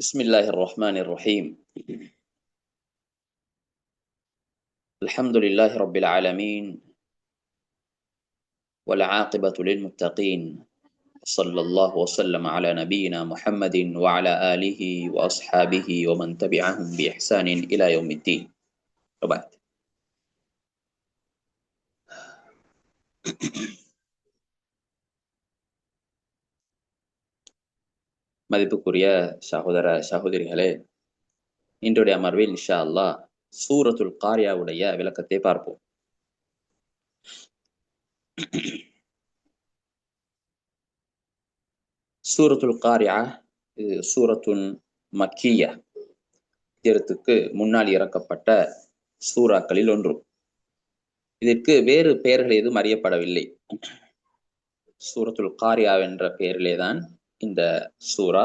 بسم الله الرحمن الرحيم. الحمد لله رب العالمين والعاقبة للمتقين، صلى الله وسلم على نبينا محمد وعلى آله وأصحابه ومن تبعهم بإحسان إلى يوم الدين. وبعد. மதிப்புக்குரிய சகோதர சகோதரிகளே, இன்றைய அமர்வில் இன்ஷா அல்லாஹ் சூரத்துல் காரியாவுடைய விளக்கத்தை பார்ப்போம். சூரத்துல் காரியா இது சூரத்துன் மக்கியா, இதற்கு முன்னால் இறக்கப்பட்ட சூறாக்களில் ஒன்று. இதற்கு வேறு பெயர்கள் எதுவும் அறியப்படவில்லை. சூரத்துல் காரியா என்ற பெயரிலேதான் இந்த சூரா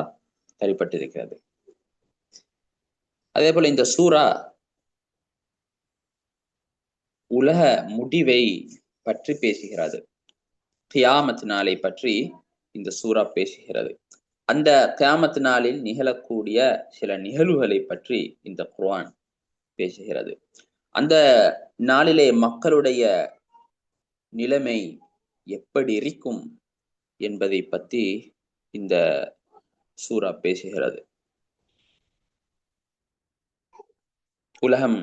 கறிப்பட்டிருக்கிறது. அதே போல இந்த சூரா உலக முடிவை பற்றி பேசுகிறது. கியாமத் நாளை பற்றி இந்த சூரா பேசுகிறது. அந்த கியாமத் நாளில் நிகழக்கூடிய சில நிகழ்வுகளை பற்றி இந்த குர்ஆன் பேசுகிறது. அந்த நாளிலே மக்களுடைய நிலைமை எப்படி இருக்கும் என்பதை பற்றி இந்த சூரா பேசுகிறது. உலகம்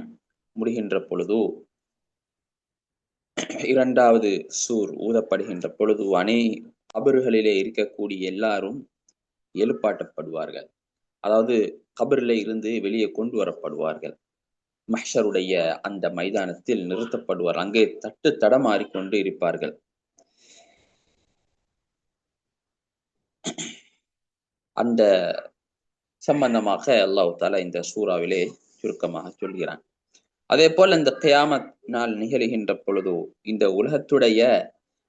முடிகின்ற பொழுது, இரண்டாவது சூர் ஊதப்படுகின்ற பொழுது, கபறுகளிலே இருக்கக்கூடிய எல்லாரும் எழுப்பாட்டப்படுவார்கள். அதாவது கபரிலே இருந்து வெளியே கொண்டு வரப்படுவார்கள். மஹ்ஷருடைய அந்த மைதானத்தில் நிறுத்தப்படுவார். அங்கே தட்டு தடமாறிக்கொண்டு இருப்பார்கள். அந்த சம்பந்தமாக அல்லாஹ் தஆலா இந்த சூறாவிலே சுருக்கமாக சொல்கிறான். அதே போல் இந்த கியாமத் நாள் நிகழ்கின்ற பொழுது இந்த உலகத்துடைய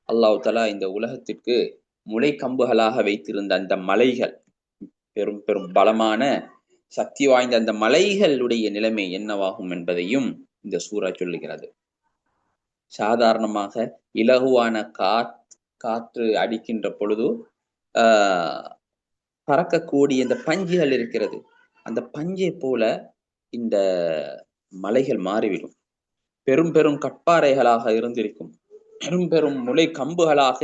அல்லாஹ் தஆலா இந்த உலகத்திற்கு முளை கம்புகளாக வைத்திருந்த அந்த மலைகள், பெரும் பெரும் பலமான சக்தி வாய்ந்த அந்த மலைகளுடைய நிலைமை என்னவாகும் என்பதையும் இந்த சூறா சொல்லுகிறது. சாதாரணமாக இலகுவான காற்று அடிக்கின்ற பொழுது பறக்கக்கூடிய இந்த பஞ்சுகள் இருக்கிறது. அந்த பஞ்சை போல இந்த மலைகள் மாறிவிடும். பெரும் பெரும் கட்பாறைகளாக இருந்திருக்கும். பெரும் பெரும் முளை கம்புகளாக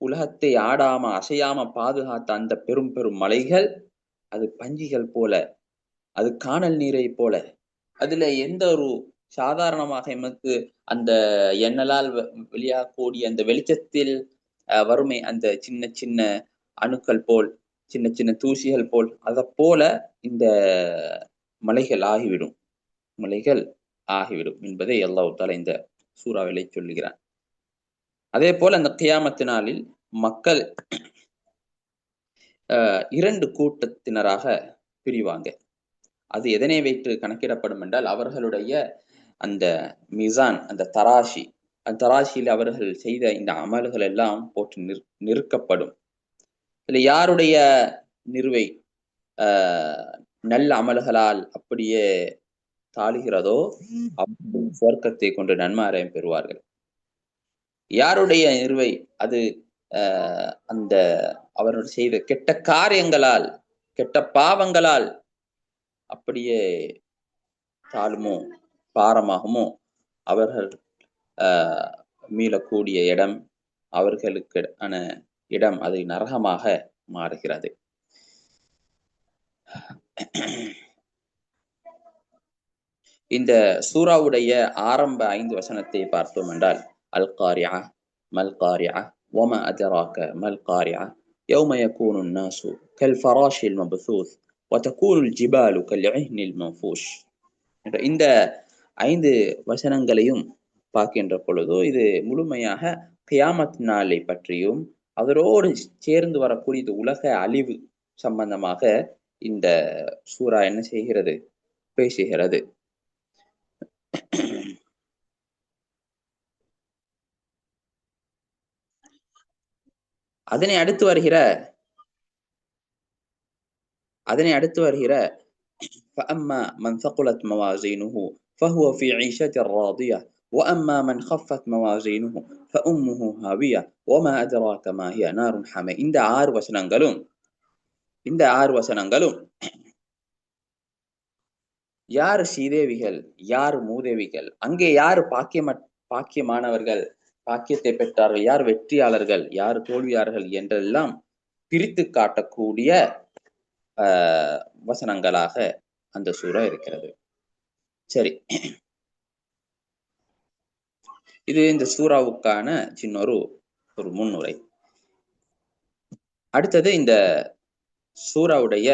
உலகத்தை ஆடாம அசையாம பாதுகாத்த அந்த பெரும் பெரும் மலைகள் அது பஞ்சிகள் போல, அது காணல் நீரை போல. அதுல எந்த ஒரு சாதாரணமாக எமக்கு அந்த எண்ணலால் வெளியாகக்கூடிய அந்த வெளிச்சத்தில் வறுமை அந்த சின்ன சின்ன அணுக்கள் போல், சின்ன சின்ன தூசிகள் போல், அதை போல இந்த மலைகள் ஆகிவிடும் என்பதை அல்லாஹ் தஆலா இந்த சூறாவிலே சொல்லுகிறான். அதே போல அந்த கியாமத் நாளில் மக்கள் இரண்டு கூட்டத்தினராக பிரிவாங்க. அது எதனை வைத்து கணக்கிடப்படும் என்றால், அவர்களுடைய அந்த மிசான், அந்த தராசியில் அவர்கள் செய்த இந்த அமல்கள் எல்லாம் போட்டு நிறுக்கப்படும். இதுல யாருடைய நிறுவை நல்ல அமல்களால் அப்படியே தாழுகிறதோ சுவர்க்கத்தை கொண்டு நன்மாராயம் பெறுவார்கள். யாருடைய நிறுவை அது அந்த அவர்கள் செய்த கெட்ட காரியங்களால், கெட்ட பாவங்களால் அப்படியே தாழுமோ பாரமாகுமோ, அவர்கள் மீளக்கூடிய இடம், அவர்களுக்கு இடம் அது நரகமாக மாறுகிறது. இந்த சூறாவுடைய ஆரம்ப 5 வசனத்தை பார்த்தோம் என்றால், அல் காரியா மல் காரியா வமா அதராக மல் காரியா யௌம யகூனு நாசு கல் ஃபராஷில் மப்தூஸ் வதகூனுல் ஜிபாலு கல் இஹ்னில் மன்ஃபூஷ். இந்த 5 வசனங்களையும் பார்க்கின்ற பொழுது இது முழுமையாக கியாமத் நாளை பற்றியும் அதனோடு சேர்ந்து வரக்கூடிய உலக அழிவு சம்பந்தமாக இந்த சூரா என்ன செய்கிறது, பேசுகிறது. அதனை அடுத்து வருகிற فأما من ثقلت موازينه فهو في عيشة راضية وأما من خفت موازينه فأمه هاوية وما أدراك ما هي نار حامية. இந்த 6 வசனங்களும் யாரு ஸ்ரீதேவிகள், யாரு மூதேவிகள், அங்கே யாரு பாக்கியமானவர்கள், பாக்கியத்தை பெற்றார்கள், யார் வெற்றியாளர்கள், யார் தோல்வியாளர்கள் என்றெல்லாம் பிரித்து காட்டக்கூடிய வசனங்களாக அந்த சூரா இருக்கிறது. சரி, இது இந்த சூறாவுக்கான சின்ன ஒரு முன்னுரை. அடுத்தது இந்த சூறாவுடைய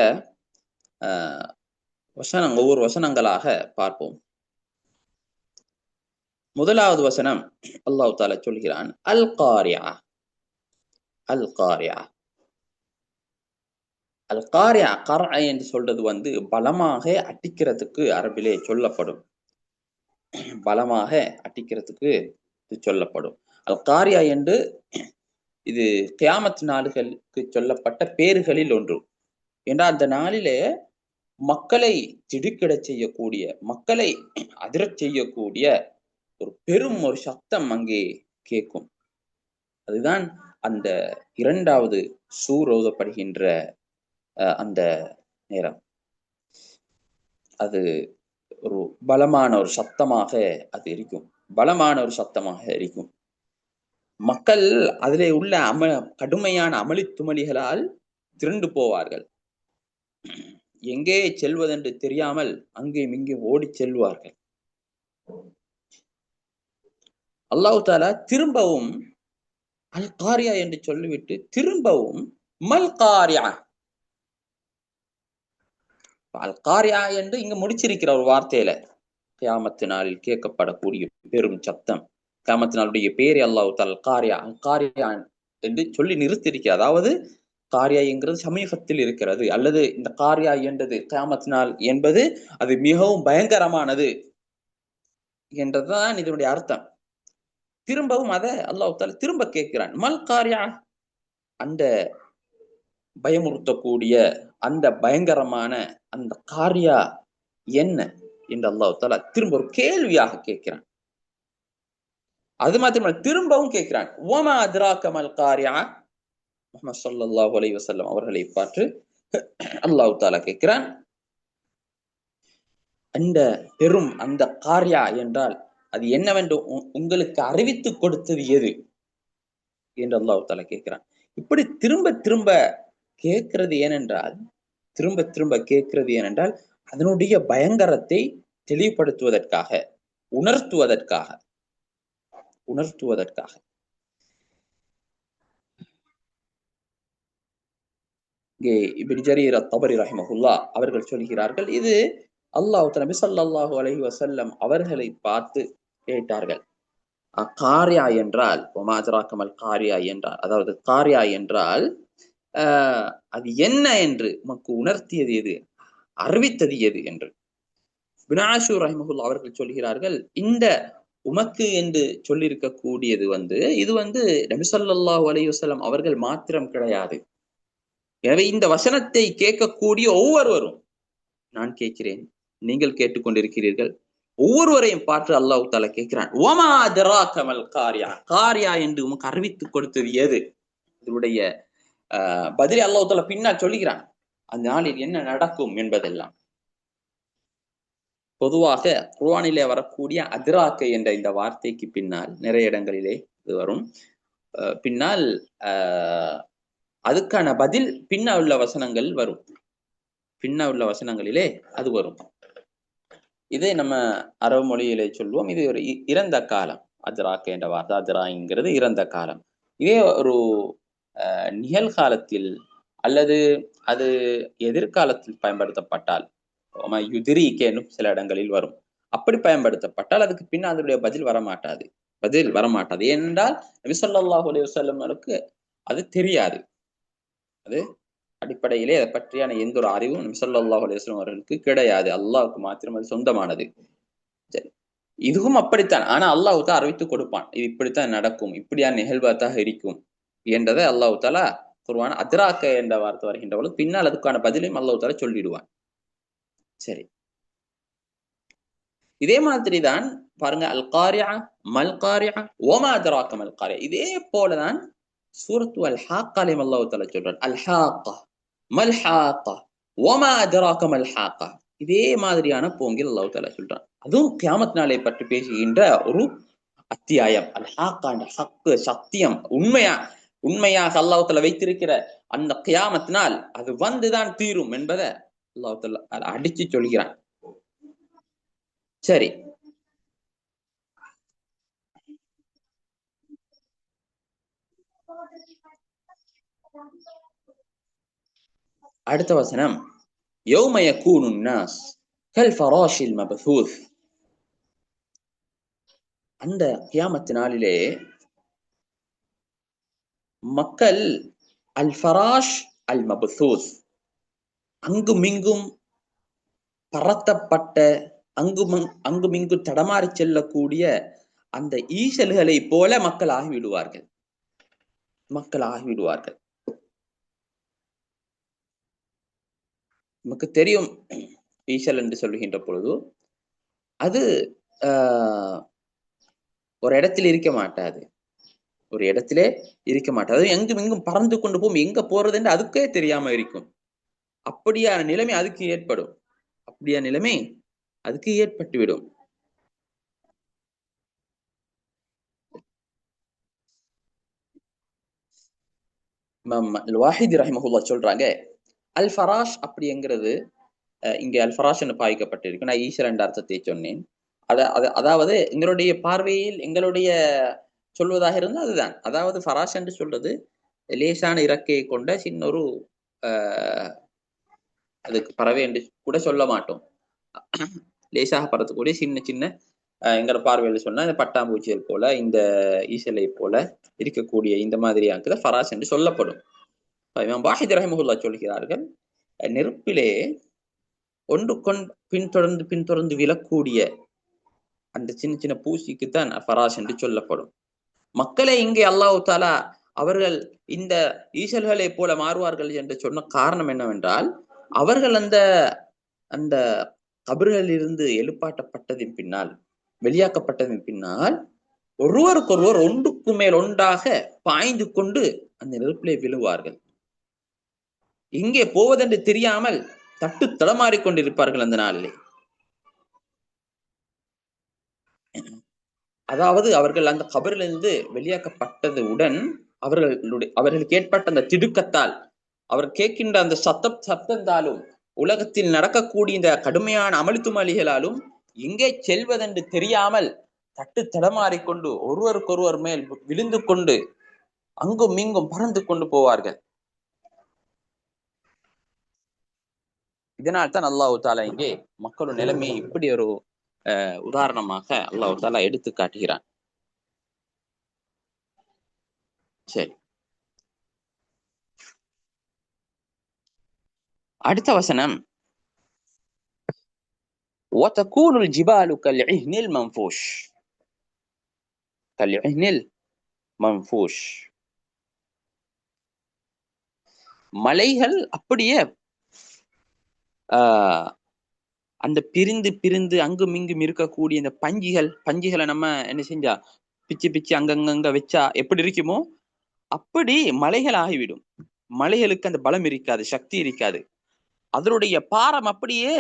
ஒவ்வொரு வசனங்களாக பார்ப்போம். முதலாவது வசனம் அல்லாஹ் தஆலா சொல்கிறான், அல் காரியா. அல் காரியா, அல் காரியா, கர்ஐ என்று சொல்றது பலமாக அட்டிக்கிறதுக்கு அரபிலே சொல்லப்படும். பலமாக அட்டிக்கிறதுக்கு சொல்லப்படும். அல் காரியா என்று இது கியாமத் நாளுகளுக்கு சொல்லப்பட்ட பேர்களில் ஒன்று. என்றால் அந்த நாளிலே மக்களை திடுக்கிட செய்யக்கூடிய, மக்களை அதிரச் செய்யக்கூடிய ஒரு பெரும் ஒரு சத்தம் அங்கே கேட்கும். அதுதான் அந்த இரண்டாவது சூர் ஓதப்படுகின்ற அந்த நேரம். அது ஒரு பலமான ஒரு சத்தமாக அது இருக்கும். பலமான ஒரு சத்தமாக இருக்கும். மக்கள் அதிலே உள்ள கடுமையான அமளி துமளிகளால் திரண்டு போவார்கள். எங்கே செல்வதென்று தெரியாமல் அங்கேயும் இங்கே ஓடி செல்வார்கள். அல்லாஹ் தஆலா திரும்பவும் அல் காரியா என்று சொல்லிவிட்டு திரும்பவும் மல் காரியா, அல் காரியா என்று இங்க முடிச்சிருக்கிற ஒரு வார்த்தையில கியாமத்து நாளில் கேட்கப்படக்கூடிய பெரும் சத்தம். கியாமத்து நாளுடைய பேரை அல்லாஹ் தஆலா காரியா, காரியா என்று சொல்லி நிறுத்தியிருக்கிறார். அதாவது காரியா என்கிறது சமீபத்தில் இருக்கிறது, அல்லது இந்த காரியா என்றது கியாமத் நாள் என்பது அது மிகவும் பயங்கரமானது என்றதுதான் இதனுடைய அர்த்தம். திரும்பவும் அதை அல்லாஹ் தஆலா திரும்ப கேட்கிறான், மல் காரியா, அந்த பயமுறுத்தக்கூடிய அந்த பயங்கரமான அந்த காரியா என்ன என்று அல்லாஹ் தஆலா திரும்ப ஒரு கேள்வியாக கேட்கிறான். அது மாத்திரமல்ல, திரும்பவும் கேட்கிறான், வமா அத்ராக மல் காரியா. முஹம்மது ஸல்லல்லாஹு அலைஹி வஸல்லம் அவர்களை பார்த்து அல்லாஹ் தஆலா கேட்கிறான், அந்த பெரும் அந்த காரியா என்றால் அது என்னவென்று உங்களுக்கு அறிவித்து கொடுத்தது எது என்று அல்லாஹ் தஆலா கேட்கிறான். இப்படி திரும்ப திரும்ப கேட்கிறது ஏனென்றால், திரும்ப திரும்ப கேட்கிறது ஏனென்றால் அதனுடைய பயங்கரத்தை தெளிவுபடுத்துவதற்காக, உணர்த்துவதற்காக. இங்கே இப்னு ஜரீர் அத்-தபரி ரஹிமஹுல்லாஹ் அவர்கள் சொல்கிறார்கள், இது அல்லாஹ் நபி ஸல்லல்லாஹு அலைஹி வஸல்லம் அவர்களை பார்த்து கேட்டார்கள், காரியா என்றால், வமா அத்ராக மல் காரியா என்றால், அதாவது காரியா என்றால் அது என்ன என்று உமக்கு உணர்த்தியது எது, அறிவித்தது எது என்று. இப்னு ஆஷூர் ரஹிமஹுல்லாஹ் அவர்கள் சொல்கிறார்கள், இந்த உமக்கு என்று சொல்லியிருக்கக்கூடியது இது நபி ஸல்லல்லாஹு அலைஹி வஸல்லம் அவர்கள் மாத்திரம் கிடையாது. எனவே இந்த வசனத்தை கேட்கக்கூடிய ஒவ்வொருவரும், நான் கேட்கிறேன், நீங்கள் கேட்டுக்கொண்டிருக்கிறீர்கள், ஒவ்வொருவரையும் பார்த்து அல்லாஹ் தஆலா கேட்கிறான், வமா அத்ராக மல் காரியா, காரியா என்று உமக்கு அறிவித்து கொடுத்தது எது. இதனுடைய பதிலை அல்லாஹ் தஆலா பின்னால் சொல்கிறான், அந்த நாளில் என்ன நடக்கும் என்பதெல்லாம். பொதுவாக குர்ஆனிலே வரக்கூடிய அத்ராக என்ற இந்த வார்த்தைக்கு பின்னால் நிறைய இடங்களிலே இது வரும். பின்னால் அதுக்கான பதில் பின்ன உள்ள வசனங்கள் வரும். பின்ன உள்ள வசனங்களிலே அது வரும். இதை நம்ம அரபு மொழியிலே சொல்லுவோம், இது ஒரு இறந்த காலம். அத்ராக என்ற வார்த்தை, அத்ராங்கிறது இறந்த காலம். இதே ஒரு நிகழ்காலத்தில் அல்லது அது எதிர்காலத்தில் பயன்படுத்தப்பட்டால், யுதிரிக்கேனும் சில இடங்களில் வரும். அப்படி பயன்படுத்தப்பட்டால் அதுக்கு பின்னால் அதனுடைய பதில் வரமாட்டாது. ஏனென்றால் நபி ஸல்லல்லாஹு அலைஹி வஸல்லம்க்கு அது தெரியாது. அது அடிப்படையிலே அதை பற்றியான எந்த ஒரு அறிவும் நபி ஸல்லல்லாஹு அலைஹி வஸல்லம் அவர்களுக்கு கிடையாது. அல்லாஹ்வுக்கு மாத்திரம் அது சொந்தமானது. சரி, இதுவும் அப்படித்தான். ஆனா அல்லாஹ் தான் அறிவித்து கொடுப்பான், இது இப்படித்தான் நடக்கும், இப்படியான நிகழ்வாத்தாக இருக்கும் என்றதை அல்லாஹ் தஆலா குர்ஆன் அத்ராக என்ற வார்த்தை வருகின்ற பொழுது பின்னால் அதுக்கான பதிலையும் அல்லாஹ் தஆலா சொல்லிடுவான். சரி, இதே மாதிரி தான் பாருங்க, அல் காரியா, மல் காரியா, வமா அத்ராக மல் காரியா. இதே போலதான் சூரத்து அல் ஹாக்காலே அல்லாஹ் தஆலா சொல்றான், அல் ஹாக்கா மல் ஹாக்கா வமா அத்ராக மல் ஹாக்கா. இதே மாதிரியான போங்கில் அல்லாஹ் தஆலா சொல்றான். அதுவும் கியாமத் நாளை பற்றி பேசுகின்ற ஒரு அத்தியாயம். அல் ஹாக்காண்ட ஹக்கு சத்தியம் உண்மையாக அல்லாஹ் தஆலா வைத்திருக்கிற அந்த கியாமத் நாள் அது வந்துதான் தீரும் என்பதை அல்லாஹ் தஆலா அடிச்சு சொல்கிறான். சரி, அடுத்த வசனம் யௌம யகூனுன் நாஸ் கல் ஃபராஷில் மபதூஸ். அந்த கியாமத் நாளிலே மக்கள் அல் ஃபராஷ் அல் மபதூஸ், அங்குமிங்கும் பரத்தப்பட்ட, அங்குமிங்கு தடமாறி செல்லக்கூடிய அந்த ஈசல்களை போல மக்கள் ஆகிவிடுவார்கள். நமக்கு தெரியும், ஈசல் என்று சொல்லுகின்ற பொழுது அது ஒரு இடத்தில் இருக்க மாட்டாது. எங்கும் இங்கும் பறந்து கொண்டு போகும். எங்க போறது என்று அதுக்கே தெரியாம இருக்கும். அப்படியான நிலைமை அதுக்கு ஏற்பட்டுவிடும். வாஹித் ரஹிமஹுல்லா சொல்றாங்க, அல் ஃபராஷ் அப்படிங்கிறது இங்க அல் ஃபராஷ் என்று பாய்க்கப்பட்டிருக்கு. நான் ஈஸ்வர என்ற அர்த்தத்தை சொன்னேன். அதாவது எங்களுடைய பார்வையில் எங்களுடைய சொல்வதாக இருந்தால் அதுதான். அதாவது ஃபராஷ் என்று சொல்றது லேசான இறக்கையை கொண்ட சின்ன ஒரு அதுக்கு பறவை என்று கூட சொல்ல மாட்டோம். லேசாக பறக்கக்கூடிய சின்ன சின்ன எங்களோட பார்வையில் சொன்னா இந்த பட்டாம்பூச்சிகள் போல, இந்த ஈசலை போல இருக்கக்கூடிய இந்த மாதிரியானது ஃபராஷ் என்று சொல்லப்படும். இமாம் வாஹித் ரஹிமஹுல்லா சொல்கிறார்கள், நெருப்பிலே பின்தொடர்ந்து விழக்கூடிய அந்த சின்ன சின்ன பூசிக்குத்தான் ஃபராஷ் என்று சொல்லப்படும். மக்களை இங்கே அல்லாஹ் தஆலா அவர்கள் இந்த ஈசல்களை போல மாறுவார்கள் என்று சொன்ன காரணம் என்னவென்றால், அவர்கள் அந்த கபர்களில் இருந்து எழுப்பாட்டப்பட்டதின் பின்னால், வெளியாக்கப்பட்டதின் பின்னால் ஒருவருக்கொருவர் ஒன்றுக்கு மேல் ஒன்றாக பாய்ந்து கொண்டு அந்த நெருப்பிலே விழுவார்கள். இங்கே போவதென்று தெரியாமல் தட்டு தடமாறிக் கொண்டிருப்பார்கள் அந்த நாளிலே. அதாவது அவர்கள் அந்த கபரிலிருந்து வெளியாக்கப்பட்டதுடன் அவர்களுக்கு ஏற்பட்ட அந்த திடுக்கத்தால், அவர் கேட்கின்ற அந்த சத்தத்தாலும், உலகத்தில் நடக்கக்கூடிய இந்த கடுமையான அமளித்துமளிகளாலும் எங்கே செல்வதென்று தெரியாமல் தட்டு தடமாறிக்கொண்டு ஒருவருக்கொருவர் மேல் விழுந்து கொண்டு அங்கும் இங்கும் பறந்து கொண்டு போவார்கள். இதனால் தான் அல்லாஹ் தஆலா இங்கே மக்களின் நிலைமையை இப்படி ஒரு உதாரணமாக அல்லாஹ் தஆலா எடுத்து காட்டுகிறான். சரி, அடுத்த வசனம் وَتَكُونُ الْجِبَالُ كَالْعِهْنِ الْمَنْفُوشِ. மலைகள் அப்படியே அந்த பிரிந்து பிரிந்து அங்கும் இங்கும் இருக்கக்கூடிய இந்த பஞ்சுகளை நம்ம என்ன செஞ்சா பிச்சு அங்கங்க வச்சா எப்படி இருக்குமோ அப்படி மலைகள் ஆகிவிடும். மலைகளுக்கு அந்த பலம் இருக்காது, சக்தி இருக்காது. அதனுடைய பாரம் அப்படியே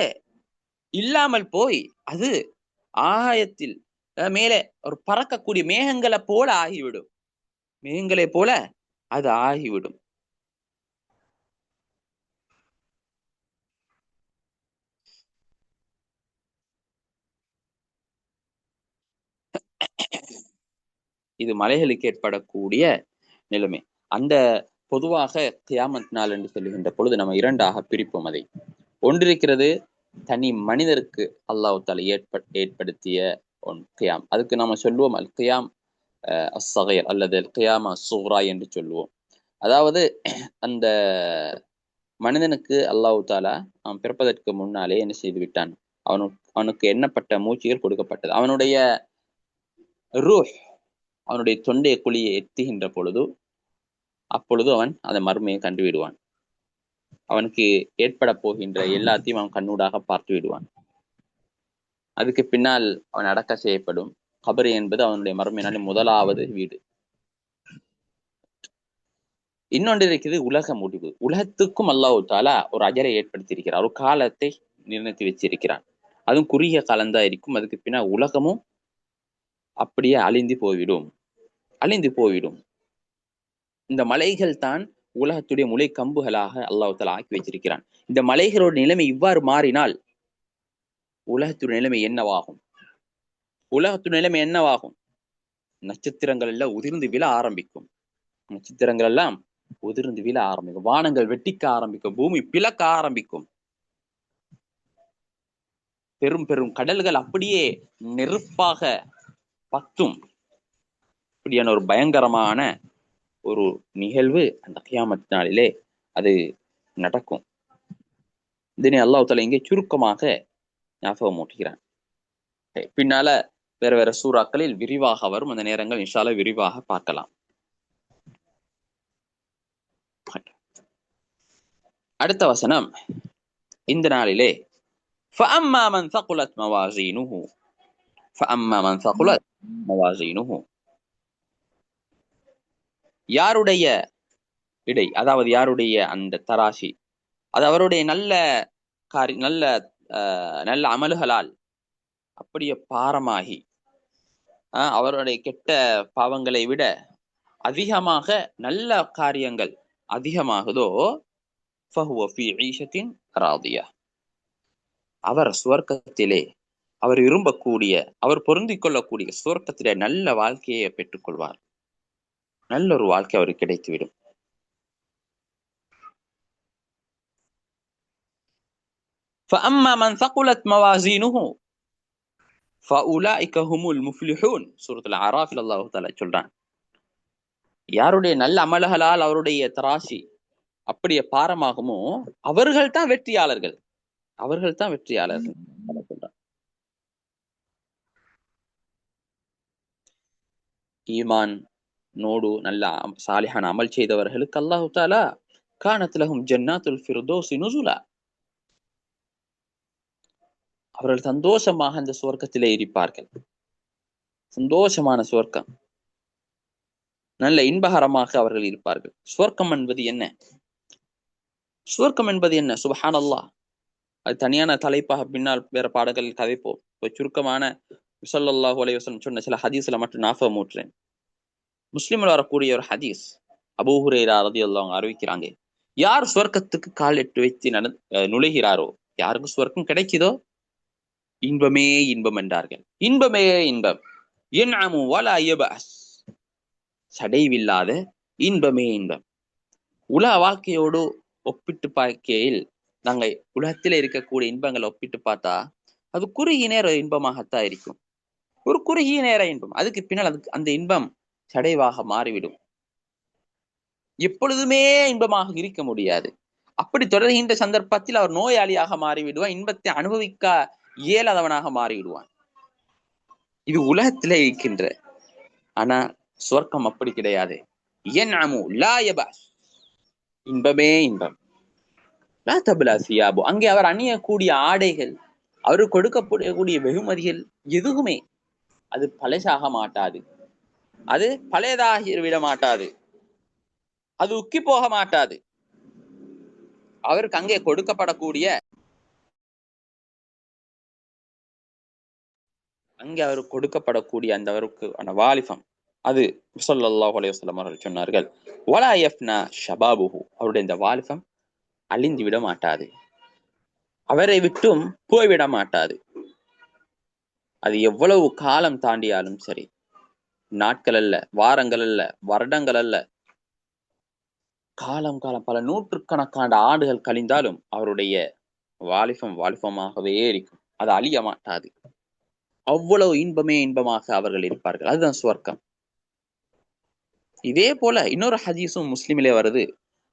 இல்லாமல் போய் அது ஆகாயத்தில் மேலே ஒரு பறக்கக்கூடிய மேகங்களை போல ஆகிவிடும். அது ஆகிவிடும். இது மலைகளுக்கு ஏற்படக்கூடிய நிலைமை. அந்த பொதுவாக கியாமத் நாள் என்று சொல்லுகின்ற பொழுது நம்ம இரண்டாக பிரிப்போம். அதை ஒன்றிருக்கிறது தனி மனிதருக்கு அல்லாஹ் தஆலா ஏற்படுத்திய கியாம். அதுக்கு நாம சொல்லுவோம் அல் கியாம் அஸ்ஸகீர் அல்லது அல் கியாமா சுக்ரா என்று சொல்லுவோம். அதாவது அந்த மனிதனுக்கு அல்லாஹ் தஆலா அவன் பிறப்பதற்கு முன்னாலே என்ன செய்து விட்டான், அவனுக்கு எண்ணப்பட்ட மூச்சுகள் கொடுக்கப்பட்டது. அவனுடைய ரூஹ் அவனுடைய தொண்டை குழியை எத்துகின்ற பொழுது அப்பொழுது அவன் அந்த மர்மையை கண்டு விடுவான். அவனுக்கு ஏற்பட போகின்ற எல்லாத்தையும் அவன் கண்ணூடாக பார்த்து விடுவான். அதுக்கு பின்னால் அவன் அடக்க செய்யப்படும். கபர் என்பது அவனுடைய மர்மையினாலே முதலாவது வீடு. இன்னொன்று இருக்குது உலக முடிவு. உலகத்துக்கும் அல்லாஹ் தஆலா ஒரு அஜரை ஏற்படுத்தியிருக்கிறார், ஒரு காலத்தை நிர்ணயித்து வச்சிருக்கிறான். அதுவும் குறுகிய காலம்தான் இருக்கும். அதுக்கு பின்னா உலகமும் அப்படியே அழிந்து போய்விடும். இந்த மலைகள் தான் உலகத்துடைய முளை கம்புகளாக அல்லாஹ் தஆலா ஆக்கி வச்சிருக்கிறான். இந்த மலைகளோட நிலைமை இவ்வாறு மாறினால் உலகத்துடைய நிலைமை என்னவாகும்? நட்சத்திரங்கள் எல்லாம் உதிர்ந்து விழ ஆரம்பிக்கும். வானங்கள் வெட்டிக்க ஆரம்பிக்கும். பூமி பிளக்க ஆரம்பிக்கும். பெரும் பெரும் கடல்கள் அப்படியே நெருப்பாக பத்தும். இப்படியான ஒரு பயங்கரமான ஒரு நிகழ்வு அந்த கியாமத் நாளிலே அது நடக்கும். இதனை அல்லாஹ் தஆலா இங்கே சுருக்கமாக ஞாபகம் ஊட்டுகிறான். பின்னால வேற வேற சூறாக்களில் விரிவாக வரும். அந்த நேரங்கள் இன்ஷா அல்லாஹ் விரிவாக பார்க்கலாம். அடுத்த வசனம் இந்த நாளிலே فَأَمَّا مَنْ ثَقُلَتْ مَوَازِينُهُ யாருடைய இடை, அதாவது யாருடைய அந்த தராசி, அது அவருடைய நல்ல நல்ல அமல்களால் அப்படியே பாரமாகி அவருடைய கெட்ட பாவங்களை விட அதிகமாக நல்ல காரியங்கள் அதிகமாகுதோ فَهُوَ فِي عِيشَةٍ رَاضِيَةٍ அவர் சுவர்க்கத்திலே அவர் விரும்பக்கூடிய அவர் பொருந்திக் கொள்ளக்கூடிய சுவர்க்கத்திலே நல்ல வாழ்க்கையை பெற்றுக் கொள்வார். நல்ல ஒரு வாழ்க்கை அவருக்கு கிடைத்துவிடும். فَأَمَّا مَنْ ثَقُلَتْ مَوَازِينُهُ فَأُولَئِكَ هُمُ الْمُفْلِحُونَ சூரத்துல் அராஃபில் அல்லாஹ் தஆலா சொல்றான், யாருடைய நல்ல அமல்களால் அவருடைய தராசி அப்படியே பாரமாகுமோ அவர்கள் தான் வெற்றியாளர்கள். ஈமான் நோடு நல்ல சாலிஹான அமல் செய்தவர்களுக்கு அல்லாஹ் தஆலா கானத் லஹும் ஜன்னாத்துல் ஃபிர்தௌஸ் நுஸுலா, அவர்கள் சந்தோஷமாக அந்த சுவர்க்கத்திலே இருப்பார்கள். சந்தோஷமான சுவர்க்கம், நல்ல இன்பகரமாக அவர்கள் இருப்பார்கள். சுவர்க்கம் என்பது என்ன? சுப்ஹானல்லாஹ், அது தனியான தலைப்பாக பின்னால் வேற பாடங்களில் கதைப்போம். சுருக்கமான ஸல்லல்லாஹு அலைஹி வஸல்லம் சொன்ன சில ஹதீஸ்ல மட்டும் ஞாபகம் ஊட்டுறேன். முஸ்லிம்ல வரக்கூடிய ஒரு ஹதீஸ், அபூ ஹுரைரா ரலியல்லாஹு அன்ஹு அறிவிக்கிறாங்க, யார் சுவர்க்கத்துக்கு கால் எட்டு வைத்து நுழைகிறாரோ, யாருக்கு சுவர்க்கம் கிடைக்குதோ இன்பமே இன்பம் என்றார்கள். இன்பமே இன்பம், யன்அமு வலா யபஅஸ், சடைவில்லாத இன்பமே இன்பம். உலக வாழ்க்கையோடு ஒப்பிட்டு பார்க்கையில் நாங்கள் உலகத்தில் இருக்கக்கூடிய இன்பங்களை ஒப்பிட்டு பார்த்தா அது குறுகிய நேர இன்பமாகத்தான் இருக்கும். ஒரு குறுகிய நேர இன்பம், அதுக்கு பின்னால் அந்த இன்பம் சடைவாக மாறிவிடும். எப்பொழுதுமே இன்பமாக இருக்க முடியாது. அப்படி தொடர்கின்ற சந்தர்ப்பத்தில் அவர் நோயாளியாக மாறிவிடுவான். இன்பத்தை அனுபவிக்க இயலாதவனாக மாறிவிடுவான். இது உலகத்திலே இருக்கின்ற. ஆனா சுவர்க்கம் அப்படி கிடையாது. யன்அமு லா யபஅஸ், இன்பமே இன்பம். லா தப்லா சியாபு, அங்கே அவர் அணியக்கூடிய ஆடைகள், அவருக்கு கொடுக்கக்கூடிய வெகுமதிகள் எதுவுமே அது பழசாக மாட்டாது, அது பழையதாகி விட மாட்டாது, அது உக்கி போக மாட்டாது. அவருக்கு அங்கே கொடுக்கப்படக்கூடிய அந்த அவருக்கு அந்த வாலிபம், அது ஸல்லல்லாஹு அலைஹி வஸல்லம் அவர்கள் சொன்னார்கள், வலா யஃப்னா ஷபாபுஹு, அவருடைய இந்த வாலிபம் அழிந்து விட மாட்டாது, அவரை விட்டும் போய்விட மாட்டாது. அது எவ்வளவு காலம் தாண்டியாலும் சரி, நாட்கள் அல்ல, வாரங்கள் அல்ல, வருடங்கள் அல்ல, காலம் பல நூற்றுக்கணக்கான ஆண்டுகள் கழிந்தாலும் அவருடைய வாலிபமாகவே இருக்கும். அது அழிய மாட்டாது. அவ்வளவு இன்பமே இன்பமாக அவர்கள் இருப்பார்கள். அதுதான் சுவர்க்கம். இதே போல இன்னொரு ஹதீஸும் முஸ்லிமிலே வருது.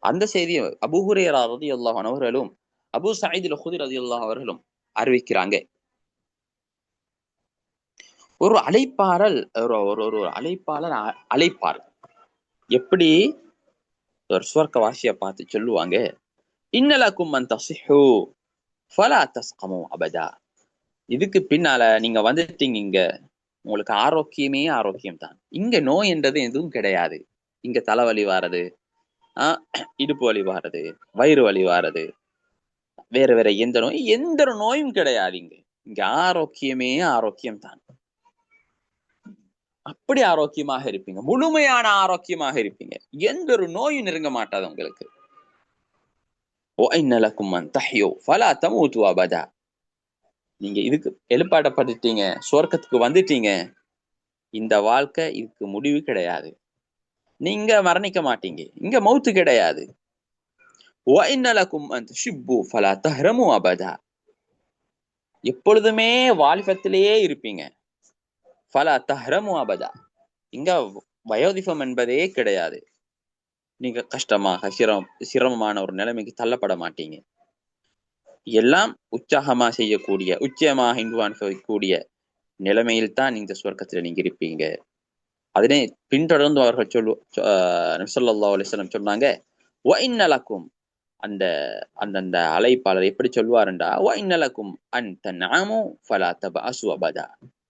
அந்த செய்தியை அபூ ஹுரைரா ரலியல்லாஹு அன்ஹு அவர்களும் அபூ சயீத் அல்-குத்ரி ரலியல்லாஹு அவர்களும் அறிவிக்கிறாங்க. ஒரு அழைப்பாளர் அழைப்பார். எப்படி ஒரு சுவர்க்கவாசியை பார்த்து சொல்லுவாங்க, இன்னலக்கும் மன் தஸிஹு ஃபலா தஸ்கமு அபதா, இதுக்கு பின்னால நீங்க வந்துட்டீங்க, இங்க உங்களுக்கு ஆரோக்கியம் தான். இங்க நோய் என்றது எதுவும் கிடையாது. இங்க தலைவலி வாரது, இடுப்பு வலி வாரது, வயிறு வலி வாரது, வேற வேற எந்த ஒரு நோயும் கிடையாது. இங்க ஆரோக்கியமே ஆரோக்கியம் தான். அப்படி ஆரோக்கியமாக இருப்பீங்க, முழுமையான ஆரோக்கியமாக இருப்பீங்க. எந்த ஒரு நோயும் நெருங்க மாட்டாது உங்களுக்கு. நீங்க இதுக்கு எழுப்பாடப்பட்டுட்டீங்க, சுவர்க்கத்துக்கு வந்துட்டீங்க. இந்த வாழ்க்கை இதுக்கு முடிவு கிடையாது. நீங்க மரணிக்க மாட்டீங்க, இங்க மௌத்து கிடையாது. எப்பொழுதுமே வாலிபத்திலேயே இருப்பீங்க. இங்க வயோதிபம் என்பதே கிடையாது. நீங்க கஷ்டமாக சிரமமான ஒரு நிலைமைக்கு தள்ளப்பட மாட்டீங்க. எல்லாம் உற்சாகமா செய்யக்கூடிய, உச்சமாக இன்பு அனுபவிக்கக்கூடிய நிலைமையில் தான் இந்த சுவர்க்கத்துல நீங்க இருப்பீங்க. அதனை பின்தொடர்ந்து அவர்கள் நபி ஸல்லல்லாஹு அலைஹி வஸல்லம் சொன்னாங்க, அந்த அந்தந்த அழைப்பாளர் எப்படி சொல்வாருண்டா,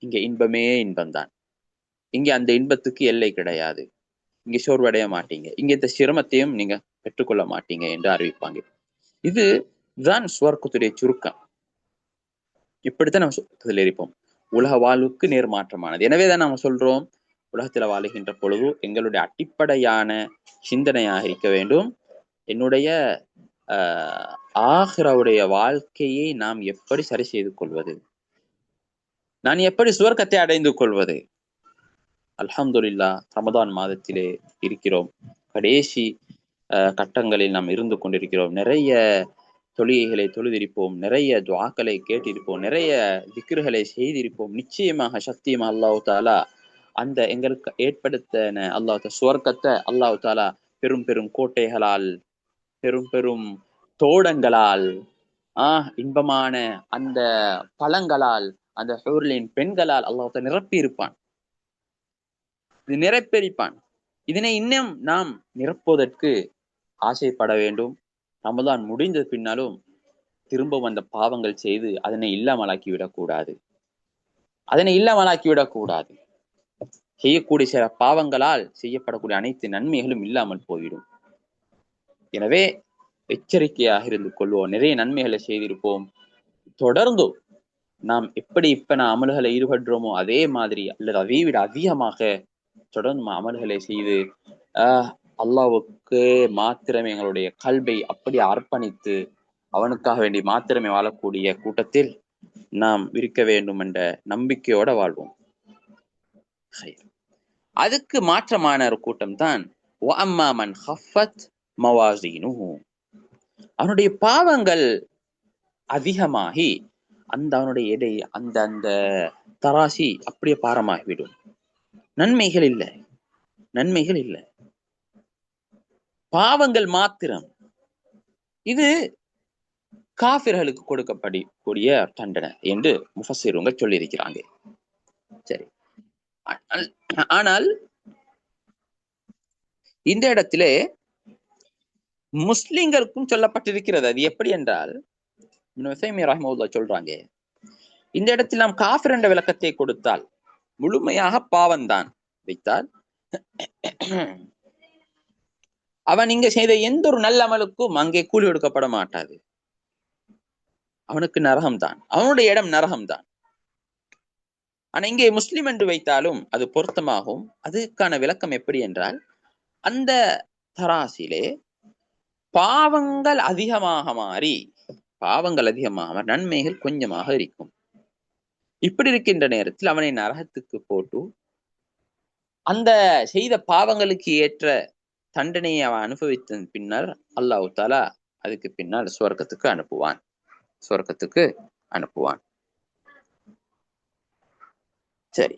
இங்க இன்பமே இன்பம்தான். இங்க அந்த இன்பத்துக்கு எல்லை கிடையாது. இங்க சோர்வடைய மாட்டீங்க, இங்க இந்த சிரமத்தையும் நீங்க பெற்றுக்கொள்ள மாட்டீங்க என்று அறிவிப்பாங்க. இதுதான் சுவர்க்கத்துடைய சுருக்கம். இப்படித்தான் நம்ம சுவர்க்கத்தில் இருப்போம். உலக வாழ்வுக்கு நேர்மாற்றமானது. எனவேதான் நாம சொல்றோம், உலகத்துல வாழுகின்ற பொழுது எங்களுடைய அடிப்படையான சிந்தனையாக இருக்க வேண்டும், என்னுடைய ஆகிராவுடைய வாழ்க்கையை நாம் எப்படி சரி செய்து கொள்வது, நான் எப்படி சுவர்க்கத்தை அடைந்து கொள்வது. அல்ஹம்துலில்லாஹ், ரமதான் மாதத்திலே இருக்கிறோம். கடைசி கட்டங்களில் நாம் இருந்து கொண்டிருக்கிறோம். நிறைய தொழுகைகளை தொழுதிருப்போம், நிறைய துஆக்களை கேட்டிருப்போம், நிறைய திக்ருகளை செய்திருப்போம். நிச்சயமாக சத்தியமா அல்லாஹ் தஆலா அந்த எங்களுக்கு ஏற்படுத்தின அல்லாஹ் சுவர்க்கத்தை அல்லாஹ் தஆலா பெரும் பெரும் கோட்டைகளால், பெரும் பெரும் தோடங்களால், இன்பமான அந்த பழங்களால், அந்த ஹூர்லின் பெண்களால் அல்லாஹ் நிரப்பி இருப்பான், இது நிரப்பெரிப்பான். இதனை இன்னும் நாம் நிரப்புவதற்கு ஆசைப்பட வேண்டும். ரமதான் முடிந்த பின்னாலும் திரும்பவும் அந்த பாவங்கள் செய்து அதனை இல்லாமலாக்கி விடக்கூடாது. செய்யக்கூடிய சில பாவங்களால் செய்யப்படக்கூடிய அனைத்து நன்மைகளும் இல்லாமல் போய்விடும். எனவே எச்சரிக்கையாக இருந்து கொள்வோம். நிறைய நன்மைகளை செய்திருப்போம். தொடர்ந்து நாம் எப்படி இப்ப நான் அமல்களை ஈடுபடுறோமோ அதே மாதிரி அல்லது அதை விட அதிகமாக தொடர்ந்து அமல்களை செய்து அல்லாஹ்வுக்கு மாத்திரமே எங்களுடைய கல்வை அப்படி அர்ப்பணித்து அவனுக்காக வேண்டி மாத்திரமே வாழக்கூடிய கூட்டத்தில் நாம் இருக்க வேண்டும் என்ற நம்பிக்கையோட வாழ்வோம். அதுக்கு மாற்றமான ஒரு கூட்டம் தான் அவனுடைய பாவங்கள் அதிகமாகி அவனுடைய எடை அந்த தராசி அப்படியே பாரமாகிவிடும். நன்மைகள் இல்லை, பாவங்கள் மாத்திரம். இது காஃபிர்களுக்கு கொடுக்கப்படக்கூடிய தண்டனை என்று முஃபஸ்ஸிருங்க சொல்லியிருக்கிறாங்க. சரி, ஆனால் இந்த இடத்திலே முஸ்லிம்களுக்கும் சொல்லப்பட்டிருக்கிறது. அது எப்படி என்றால், சொல்றாங்க, இந்த இடத்தில் நாம் காஃபிர் என்ற விளக்கத்தை கொடுத்தால் முழுமையாக பாவம்தான் வைத்தால் அவன் இங்க செய்த எந்த ஒரு நல்ல அமலுக்கும் அங்கே கூலி கொடுக்கப்பட மாட்டாது. அவனுக்கு நரகம்தான், அவனுடைய இடம் நரகம்தான். ஆனா இங்கே முஸ்லிம் என்று வைத்தாலும் அது பொருத்தமாகும். அதுக்கான விளக்கம் எப்படி என்றால், அந்த தராசிலே பாவங்கள் அதிகமாக மாறி நன்மைகள் கொஞ்சமாக இருக்கும். இப்படி இருக்கின்ற நேரத்தில் அவனை நரகத்துக்கு போட்டு அந்த செய்த பாவங்களுக்கு ஏற்ற தண்டனையை அவன் அனுபவித்த பின்னர் அல்லாஹ் தஆலா அதுக்கு பின்னால் சுவர்க்கத்துக்கு அனுப்புவான். சரி,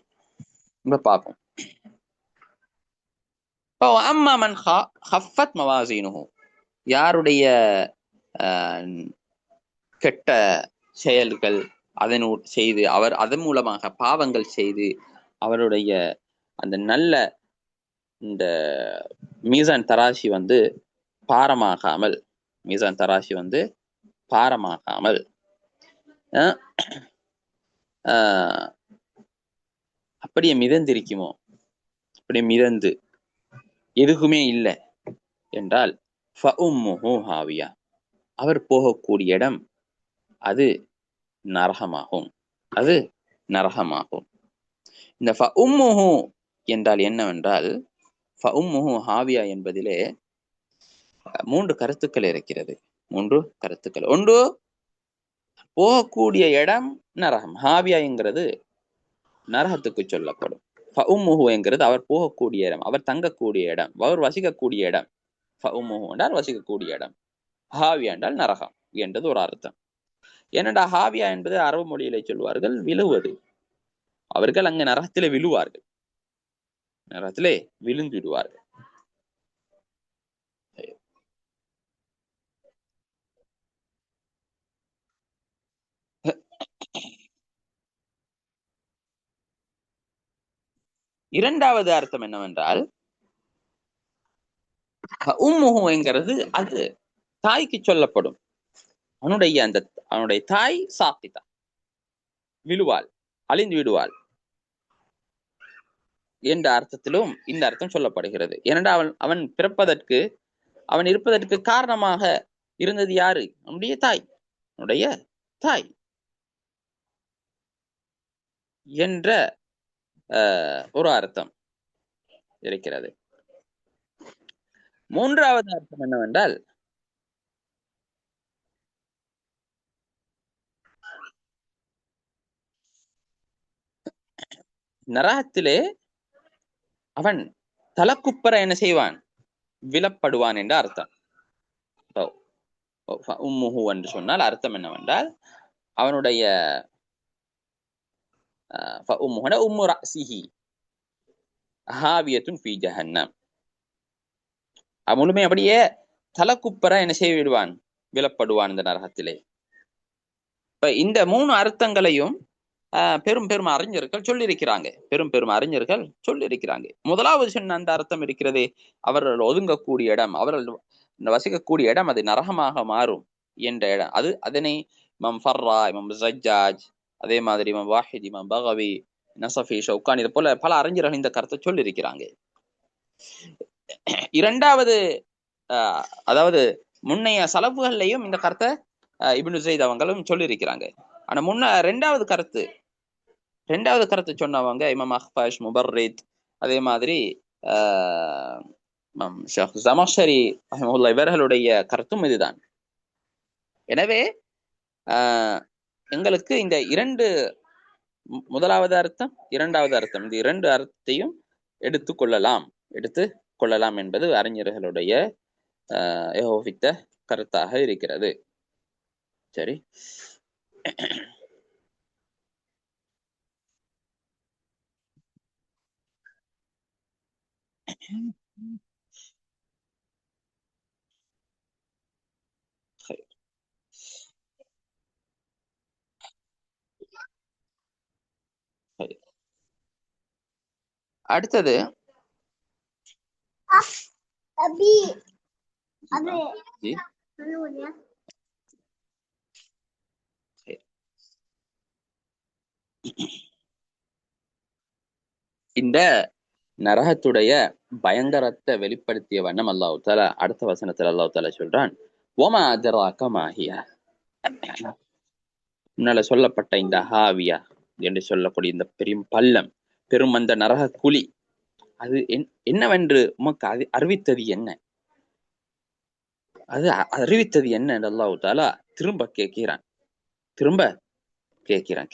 இப்ப பார்ப்போம். அம்மா மன் ஹஃபத் மவாசீனுஹு, யாருடைய கெட்ட செயல்கள் செய்து அவர் அதன் மூலமாக பாவங்கள் செய்து அவருடைய அந்த நல்ல இந்த மீசான் தராசி பாரமாகாமல் அப்படியே மிதந்திருக்குமோ, அப்படியே மிதந்து எதுக்குமே இல்லை என்றால் ஃபஉம்முஹு ஹாவியா, அவர் போகக்கூடிய இடம் அது நரகமாகும். அது நரகமாகும். இந்த ஃபஉம்முஹு என்றால் என்னவென்றால், ஃபஉம்முஹு ஹாவியா என்பதிலே 3 கருத்துக்கள் இருக்கிறது. 3 கருத்துக்கள். ஒன்று, போகக்கூடிய இடம் நரகம். ஹாவியா என்கிறது நரகத்துக்கு சொல்லப்படும். ஃபஉம்முஹு என்கிறது அவர் போகக்கூடிய இடம், அவர் தங்கக்கூடிய இடம், அவர் வசிக்கக்கூடிய இடம். ஃபஉம்முஹு என்றால் வசிக்கக்கூடிய இடம், ஹாவியா என்றால் நரகம் என்றது ஒரு அர்த்தம். ஏனென்றா ஹாவியா என்பது அரபு மொழியிலே சொல்வார்கள் விழுவது. அவர்கள் அங்கு நரகத்திலே விழுவார்கள், நரகத்திலே விழுந்து விடுவார்கள். இரண்டாவது அர்த்தம் என்னவென்றால், உம்முஹு என்கிறது அது தாய்க்கு சொல்லப்படும். அவனுடைய தாய் சாக்கிதா, விழுவாள், அழிந்து விடுவாள் என்ற அர்த்தத்திலும் இந்த அர்த்தம் சொல்லப்படுகிறது. ஏனென்றால் அவன் பிறப்பதற்கு, அவன் இருப்பதற்கு காரணமாக இருந்தது யாரு? அவனுடைய தாய். அவனுடைய தாய் என்ற ஒரு அர்த்தம் இருக்கிறது. மூன்றாவது அர்த்தம் என்னவென்றால், நரகத்திலே அவன் தலக்குப்பர என்ன செய்வான்? விழப்படுவான் என்ற அர்த்தம். உம்முஹு என்று சொன்னால் அர்த்தம் என்னவென்றால், அவனுடைய உம்மு ரஅஸிஹி ஹாவியத்துன் ஃபீ ஜஹன்னம், முழுமை அப்படியே தலக்குப்பர என்ன செய்ய விடுவான்? விழப்படுவான் இந்த நரகத்திலே. இப்ப இந்த 3 அர்த்தங்களையும் பெரும் பெரும் அறிஞர்கள் சொல்லியிருக்கிறாங்க. முதலாவது சொன்ன அந்த அர்த்தம் இருக்கிறதே, அவர்கள் ஒதுங்கக்கூடிய இடம், அவர்கள் வசிக்கக்கூடிய இடம் அது நரகமாக மாறும் என்ற இடம். அதனை இமாம் ஃபர்ரா, இமாம் ஸஜ்ஜாஜ், அதே மாதிரி இமாம் வாஹித், இமாம் பகவி, நஸஃபி, ஷௌகானி, இது போல பல அறிஞர்கள் இந்த கருத்தை சொல்லியிருக்கிறாங்க. இரண்டாவது, அதாவது முன்னைய சலஃபுகள்லையும் இந்த கருத்தை இப்னு ஸைத் அவங்களும் சொல்லியிருக்கிறாங்க. ஆனா ரெண்டாவது கருத்து சொன்னவங்க இமாம் அஹ்ஃபஷ், முபர்ரித், அதே மாதிரி ஷேக் ஸமக்ஷரி ரஹ்மத்துல்லாஹி இவர்களுடைய கருத்தும் இதுதான். எனவே எங்களுக்கு இந்த முதலாவது அர்த்தம், இரண்டாவது அர்த்தம், இந்த 2 அர்த்தத்தையும் எடுத்து கொள்ளலாம் என்பது அறிஞர்களுடைய ஏகோபித்த கருத்தாக இருக்கிறது. சரி, அடுத்தது இந்த நரகத்துடைய பயங்கரத்தை வெளிப்படுத்திய வண்ணம் அல்லாஹ் தஆலா அடுத்த வசனத்தில் அல்லாஹ் தஆலா சொல்றான், வமா அதராக மா ஹியா, முன்னால சொல்லப்பட்ட இந்த ஹாவியா என்று சொல்லக்கூடிய இந்த பெரும் பள்ளம், பெரும் அந்த நரக குழி, அது என்னவென்று உமக்கு அறிவித்தது என்ன? அது அறிவித்தது என்ன என்று அல்லாஹ் தஆலா திரும்ப கேட்கிறான்.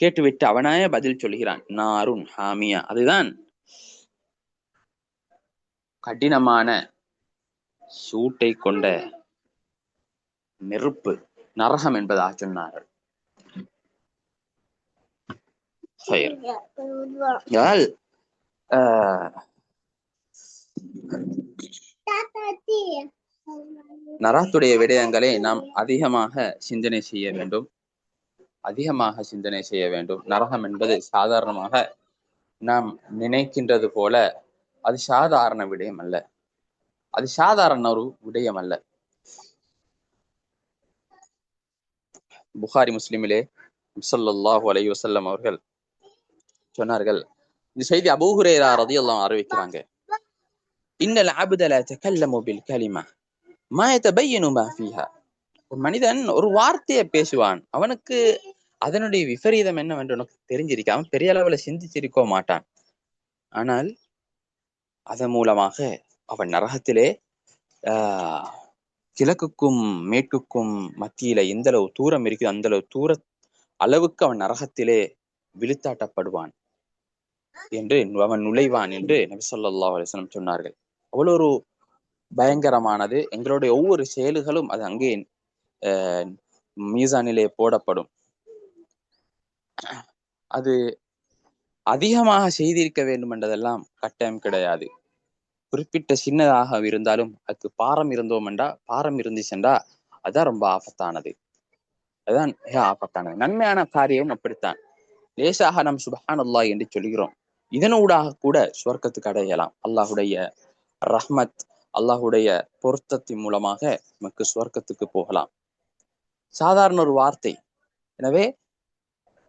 கேட்டுவிட்டு அவனாய பதில் சொல்கிறான், நாருன் ஹாமியா, அதுதான் கடினமான சூட்டை கொண்ட நெருப்பு, நரகம் என்பதாக சொன்னார்கள். நரகத்துடைய விடயங்களை நாம் அதிகமாக சிந்தனை செய்ய வேண்டும். நரகம் என்பது சாதாரணமாக நாம் நினைக்கின்றது போல அது சாதாரண விடயம் அல்ல, அது சாதாரண ஒரு விடயம் அல்ல. புகாரி முஸ்லிமிலே ஸல்லல்லாஹு அலைஹி வஸல்லம் அவர்கள் சொன்னார்கள், இந்த செய்தி அபூ ஹுரைரா ரலியல்லாஹு அன்ஹு அறிவிக்கிறாங்க, இன்னல் அப்த லா தகல்லமு பில் கலிமா மா யதபையனு மா ஃபீஹா ஒரு மனிதன் ஒரு வார்த்தையை பேசுவான், அவனுக்கு அதனுடைய விபரீதம் என்னவென்று உனக்கு தெரிஞ்சிருக்க, அவன் பெரிய அளவுல சிந்திச்சிருக்க மாட்டான். ஆனால் அதன் மூலமாக அவன் நரகத்திலே ஆஹ் கிழக்குக்கும் மேற்குக்கும் மத்தியில எந்த அளவு தூரம் இருக்குது அந்த அளவு அளவுக்கு அவன் நரகத்திலே விழுத்தாட்டப்படுவான் என்று, அவன் நுழைவான் என்று நபி ஸல்லல்லாஹு அலைஹி வஸல்லம் சொன்னார்கள். அவ்வளவு ஒரு பயங்கரமானது. எங்களுடைய ஒவ்வொரு செயல்களும் அது அங்கே மீசானிலே போடப்படும். அது அதிகமாக செய்திருக்க வேண்டும் என்றதெல்லாம் கட்டாயம் கிடையாது. குறிப்பிட்ட சின்னதாக இருந்தாலும் அதுக்கு பாரம் இருந்தோம் என்றா, பாரம் இருந்துச்சுண்டா அதான் ரொம்ப ஆபத்தானது. அதுதான் மிக ஆபத்தானது. நன்மையான காரியம் அப்படித்தான். லேசாக நாம் சுப்ஹானல்லாஹ் என்று சொல்கிறோம். இதனூடாக கூட சுவர்க்கத்துக்கு அடையலாம். அல்லாஹுடைய ரஹ்மத், அல்லாஹுடைய பொருத்தத்தின் மூலமாக நமக்கு சுவர்க்கத்துக்கு போகலாம். சாதாரண ஒரு வார்த்தை. எனவே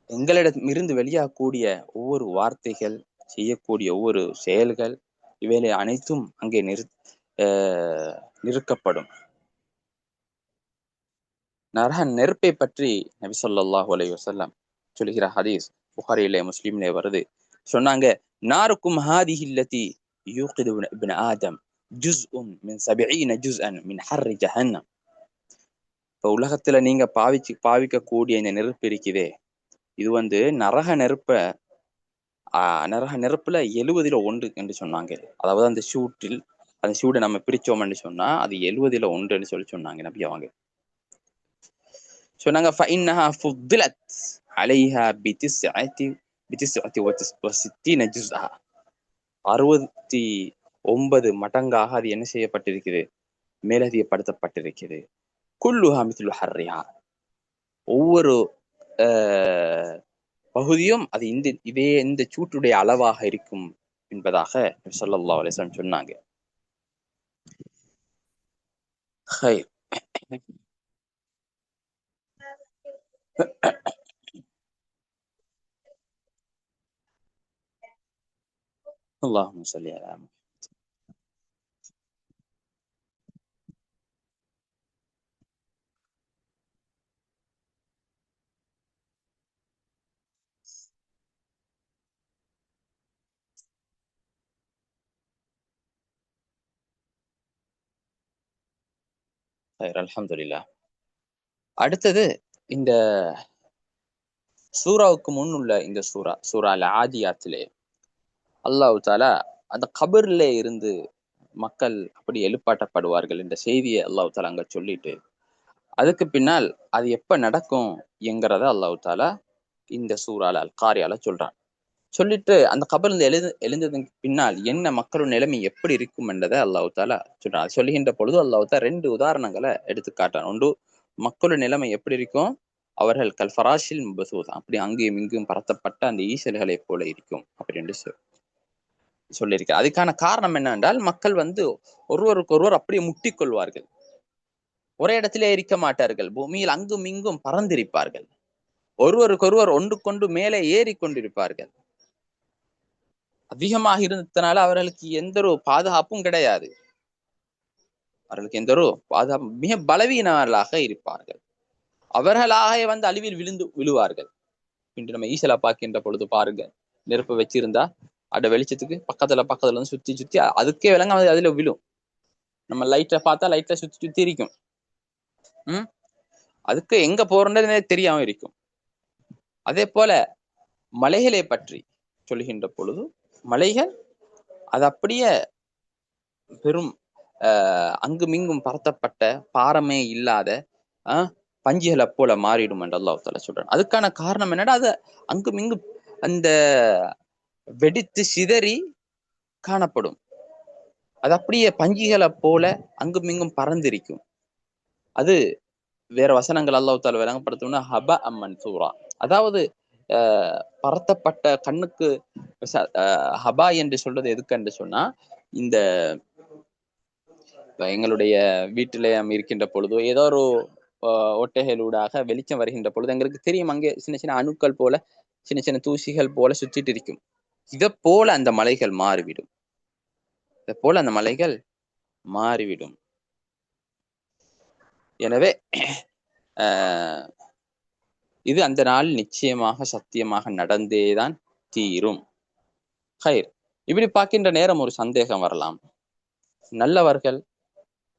எங்களிடம் இருந்து வெளியாகக்கூடிய ஒவ்வொரு வார்த்தைகள், செய்யக்கூடிய ஒவ்வொரு செயல்கள், இவைகளை அனைத்தும் அங்கே நிறுக்கப்படும். நரக நெருப்பை பற்றி நபி ஸல்லல்லாஹு அலைஹி வஸல்லம் சொல்கிற ஹதீஸ் புகாரியிலே முஸ்லிம்லே வருது. சொன்னாங்க, நாருக்கும் ஹாதிஹி அல்லதி யூகிது இப்ன ஆதம் ஜுஸ்உன் மின் 70 ஜுஸ்அன் மின் ஹர்ரி ஜஹன்னம். இப்போ உலகத்துல நீங்க பாவிக்கக்கூடிய இந்த நெருப்பு இருக்குதே, இது நரக நெருப்புல 70 என்று சொன்னாங்க. அதாவது அந்த சூடை நம்ம பிரிச்சோம் என்று சொன்னா அது 70 சொல்லி சொன்னாங்க நபி அவங்க. சொன்னாங்க, فإنها فضلت عليها ب69 جزءا. 69 மடங்காக அது என்ன செய்யப்பட்டிருக்குது, மேலதிகப்படுத்தப்பட்டிருக்கிறது. குல்லுஹா மித்லு ஹர்ரிஹா. ஒவ்வொரு பகுதியும் அது இந்த சூட்டுடைய அளவாக இருக்கும் என்பதாக ஸல்லல்லாஹு அலைஹி வஸல்லம் சொன்னாங்க. اللهم صل على محمد. அல்ஹம்துலில்லாஹ். அடுத்தது, இந்த சூராவுக்கு முன் உள்ள இந்த சூரா அல் ஆதியாத்திலே அல்லாஹ் தஆலா அந்த கபர்ல இருந்து மக்கள் அப்படி எழுப்பாட்டப்படுவார்கள் என்ற செய்தியை அல்லாஹ் தஆலா அங்க சொல்லிட்டு, அதுக்கு பின்னால் அது எப்ப நடக்கும் என்கிறத அல்லாஹ் தஆலா இந்த சூரால அல் காரியால சொல்றான். சொல்லிட்டு அந்த கபர்ல எழுந்ததுக்கு பின்னால் என்ன மக்களோட நிலைமை எப்படி இருக்கும் என்றதை அல்லாஹ் தஆலா சொல்றான். சொல்லுகின்ற பொழுது அல்லாஹ் தஆலா 2 உதாரணங்களை எடுத்து காட்டான். ஒன்று, மக்களோட நிலைமை எப்படி இருக்கும், அவர்கள் கல்ஃபராஷில் மபசூஸ், அப்படி அங்கேயும் இங்கும் பரத்தப்பட்ட அந்த ஈசல்களை போல இருக்கும் அப்படின்னு சொல்லியிருக்கிறார். அதுக்கான காரணம் என்னவென்றால், மக்கள் ஒருவருக்கு ஒருவர் அப்படியே முட்டிக்கொள்வார்கள், ஒரே இடத்திலே இருக்க மாட்டார்கள், பூமியில் அங்கும் இங்கும் பறந்திருப்பார்கள், ஒருவருக்கொருவர் ஒன்றுக்கொண்டு மேலே ஏறி கொண்டிருப்பார்கள். அதிகமாக இருந்ததுனால அவர்களுக்கு எந்த ஒரு பாதுகாப்பும் கிடையாது. அவர்களுக்கு எந்த ஒரு பாதுகாப்பு, மிக பலவீனர்களாக இருப்பார்கள். அவர்களாக அழிவில் விழுவார்கள். இன்று நம்ம ஈசலா பார்க்கின்ற பொழுது பாருங்க, நெருப்பு வச்சிருந்தா அட வெளிச்சத்துக்கு பக்கத்துல சுத்தி சுத்தி அதுக்கே விளங்க அதுல விழும். நம்ம லைட்டை பார்த்தா லைட்டை சுத்தி சுத்தி இருக்கும். அதுக்கு எங்க போறோம்னே தெரியாம இருக்கும். அதே போல மலைகளை பற்றி சொல்கின்ற பொழுது, மலைகள் அது அப்படியே பெரும் அங்குமிங்கும் பரத்தப்பட்ட பாரமே இல்லாத பஞ்சுகளை போல மாறிடும் என்று அல்லாஹ் தஆலா சொல்றான். அதுக்கான காரணம் என்னடா, அது அங்குமிங்கும் அந்த வெடித்து சிதறி காணப்படும். அது அப்படியே பஞ்சுகளை போல அங்குமிங்கும் பறந்திருக்கும். அது வேற வசனங்கள் அல்லாஹ் தஆலா விளங்கப்படுத்தணும்னா ஹபா மன்சூரா, அதாவது பரத்தப்பட்ட கண்ணுக்கு ஹபா என்று சொல்றது எதுக்கு என்று சொன்னா, இந்த எங்களுடைய வீட்டிலே இருக்கின்ற பொழுதோ ஏதோ ஒரு ஒட்டைகளூடாக வெளிச்சம் வருகின்ற பொழுது எங்களுக்கு தெரியும், அங்கே சின்ன சின்ன அணுக்கள் போல சின்ன சின்ன தூசிகள் போல சுற்றிட்டு இருக்கும். இதை போல அந்த மலைகள் மாறிவிடும். எனவே இது அந்த நாள் நிச்சயமாக சத்தியமாக நடந்தேதான் தீரும். ஹைர். இப்படி பார்க்கின்ற நேரம் ஒரு சந்தேகம் வரலாம். நல்லவர்கள்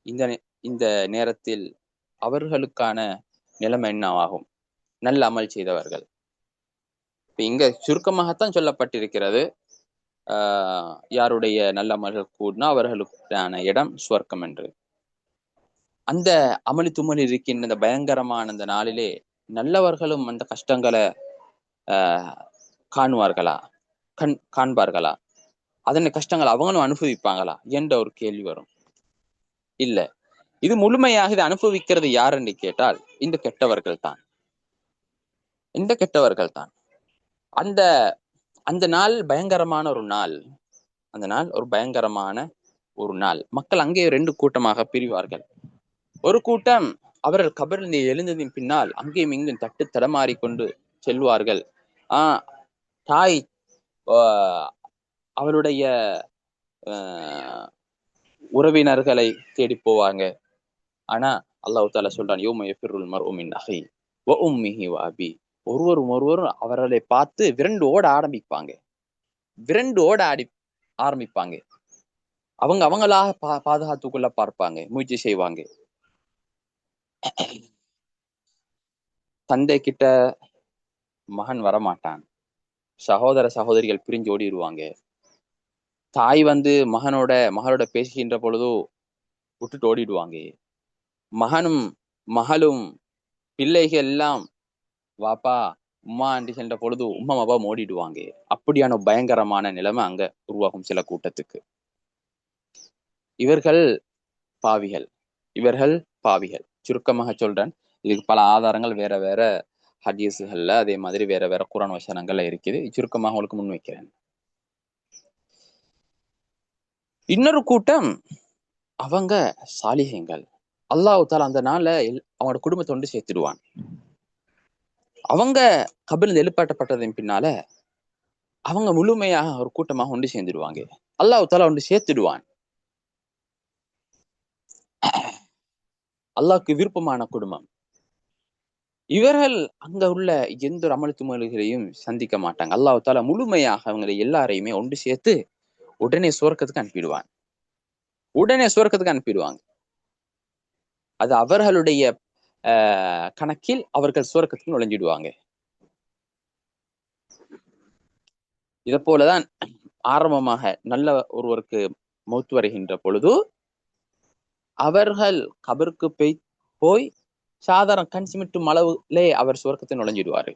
இந்த இந்த நேரத்தில் அவர்களுக்கான நிலைமை என்னவாகும்? நல்ல அமல் செய்தவர்கள் இங்க சுருக்கமாகத்தான் சொல்லப்பட்டிருக்கிறது. யாருடைய நல்ல அமல்கள் கூடினா அவர்களுக்கான இடம் சுவர்க்கம் என்று. அந்த அமளி துமளி இருக்கின்ற இந்த பயங்கரமான அந்த நாளிலே நல்லவர்களும் அந்த கஷ்டங்களை காணுவார்களா, காண்பார்களா? அதனை கஷ்டங்கள் அவங்களும் அனுபவிப்பாங்களா என்ற ஒரு கேள்வி வரும். இல்ல, இது முழுமையாக இதை அனுபவிக்கிறது யார் என்று கேட்டால் இந்த கெட்டவர்கள் தான். இந்த கெட்டவர்கள் தான். அந்த அந்த நாள் பயங்கரமான ஒரு நாள். அந்த நாள் ஒரு பயங்கரமான ஒரு நாள். மக்கள் அங்கே 2 கூட்டமாக பிரிவார்கள். ஒரு கூட்டம் அவர்கள் கபரில் எழுந்ததின் பின்னால் அங்கேயும் இங்கும் தட்டு தடமாறிக்கொண்டு செல்வார்கள். தாய் அவளுடைய உறவினர்களை தேடி போவாங்க. ஆனா அல்லாஹ் தஆலா சொல்றான், யௌம யஃபிருல் மர்உ மின் அஹி வ உம்மிஹி வ அபி. ஒருவரும் அவர்களை பார்த்து விரண்டு ஓட ஆரம்பிப்பாங்க. அவங்களாக பாதுகாத்துக்குள்ள பார்ப்பாங்க, முயற்சி செய்வாங்க. தந்தை கிட்ட மகன் வரமாட்டான். சகோதர சகோதரிகள் பிரிஞ்சு ஓடிடுவாங்க. தாய் மகனோட பேசுகின்ற பொழுதோ விட்டுட்டு ஓடிடுவாங்க. மகனும் மகளும் பிள்ளைகள் எல்லாம் வாப்பா உம்மா என்று சென்ற பொழுது உம்மா அப்பா ஓடிடுவாங்க. அப்படியான பயங்கரமான நிலைமை அங்க உருவாகும் சில கூட்டத்துக்கு. இவர்கள் பாவிகள். சுருக்கமாக சொல்றேன். இதுக்கு பல ஆதாரங்கள் வேற வேற ஹதீஸ்கள்ல, அதே மாதிரி வேற வேற குர்ஆன் வசனங்கள்ல இருக்குது. சுருக்கமாக உங்களுக்கு முன்வைக்கிறேன். இன்னொரு கூட்டம் அவங்க சாலிஹீன்கள். அல்லாஹ் தஆலா அந்த நாள்ல அவங்களோட குடும்பத்தை ஒன்று சேர்த்துடுவான். அவங்க கபரில் எழுப்பாட்டப்பட்டதன் பின்னால அவங்க முழுமையாக ஒரு கூட்டமாக ஒன்று சேர்ந்துடுவாங்க. அல்லாஹ் தஆலா ஒன்று சேர்த்துடுவான். அல்லாஹ்க்கு விருப்பமான குடும்பம். இவர்கள் அங்க உள்ள எந்த ஒரு அமல் துமல்களையும் சந்திக்க மாட்டாங்க. அல்லாஹ் தஆலா முழுமையாக அவங்களை எல்லாரையுமே ஒன்று சேர்த்து உடனே சுவர்க்கத்துக்கு அனுப்பிடுவாங்க. அது அவர்களுடைய கணக்கில் அவர்கள் சுவர்க்கத்துக்கு நுழைஞ்சிடுவாங்க. இதை போலதான் ஆரம்பமாக நல்ல ஒருவருக்கு மௌத் வருகின்ற பொழுது அவர்கள் கபருக்கு போய் சாதாரண கண் சிமிட்டும் அளவுலே அவர் சுவர்க்கத்தை நுழைஞ்சிடுவாரு.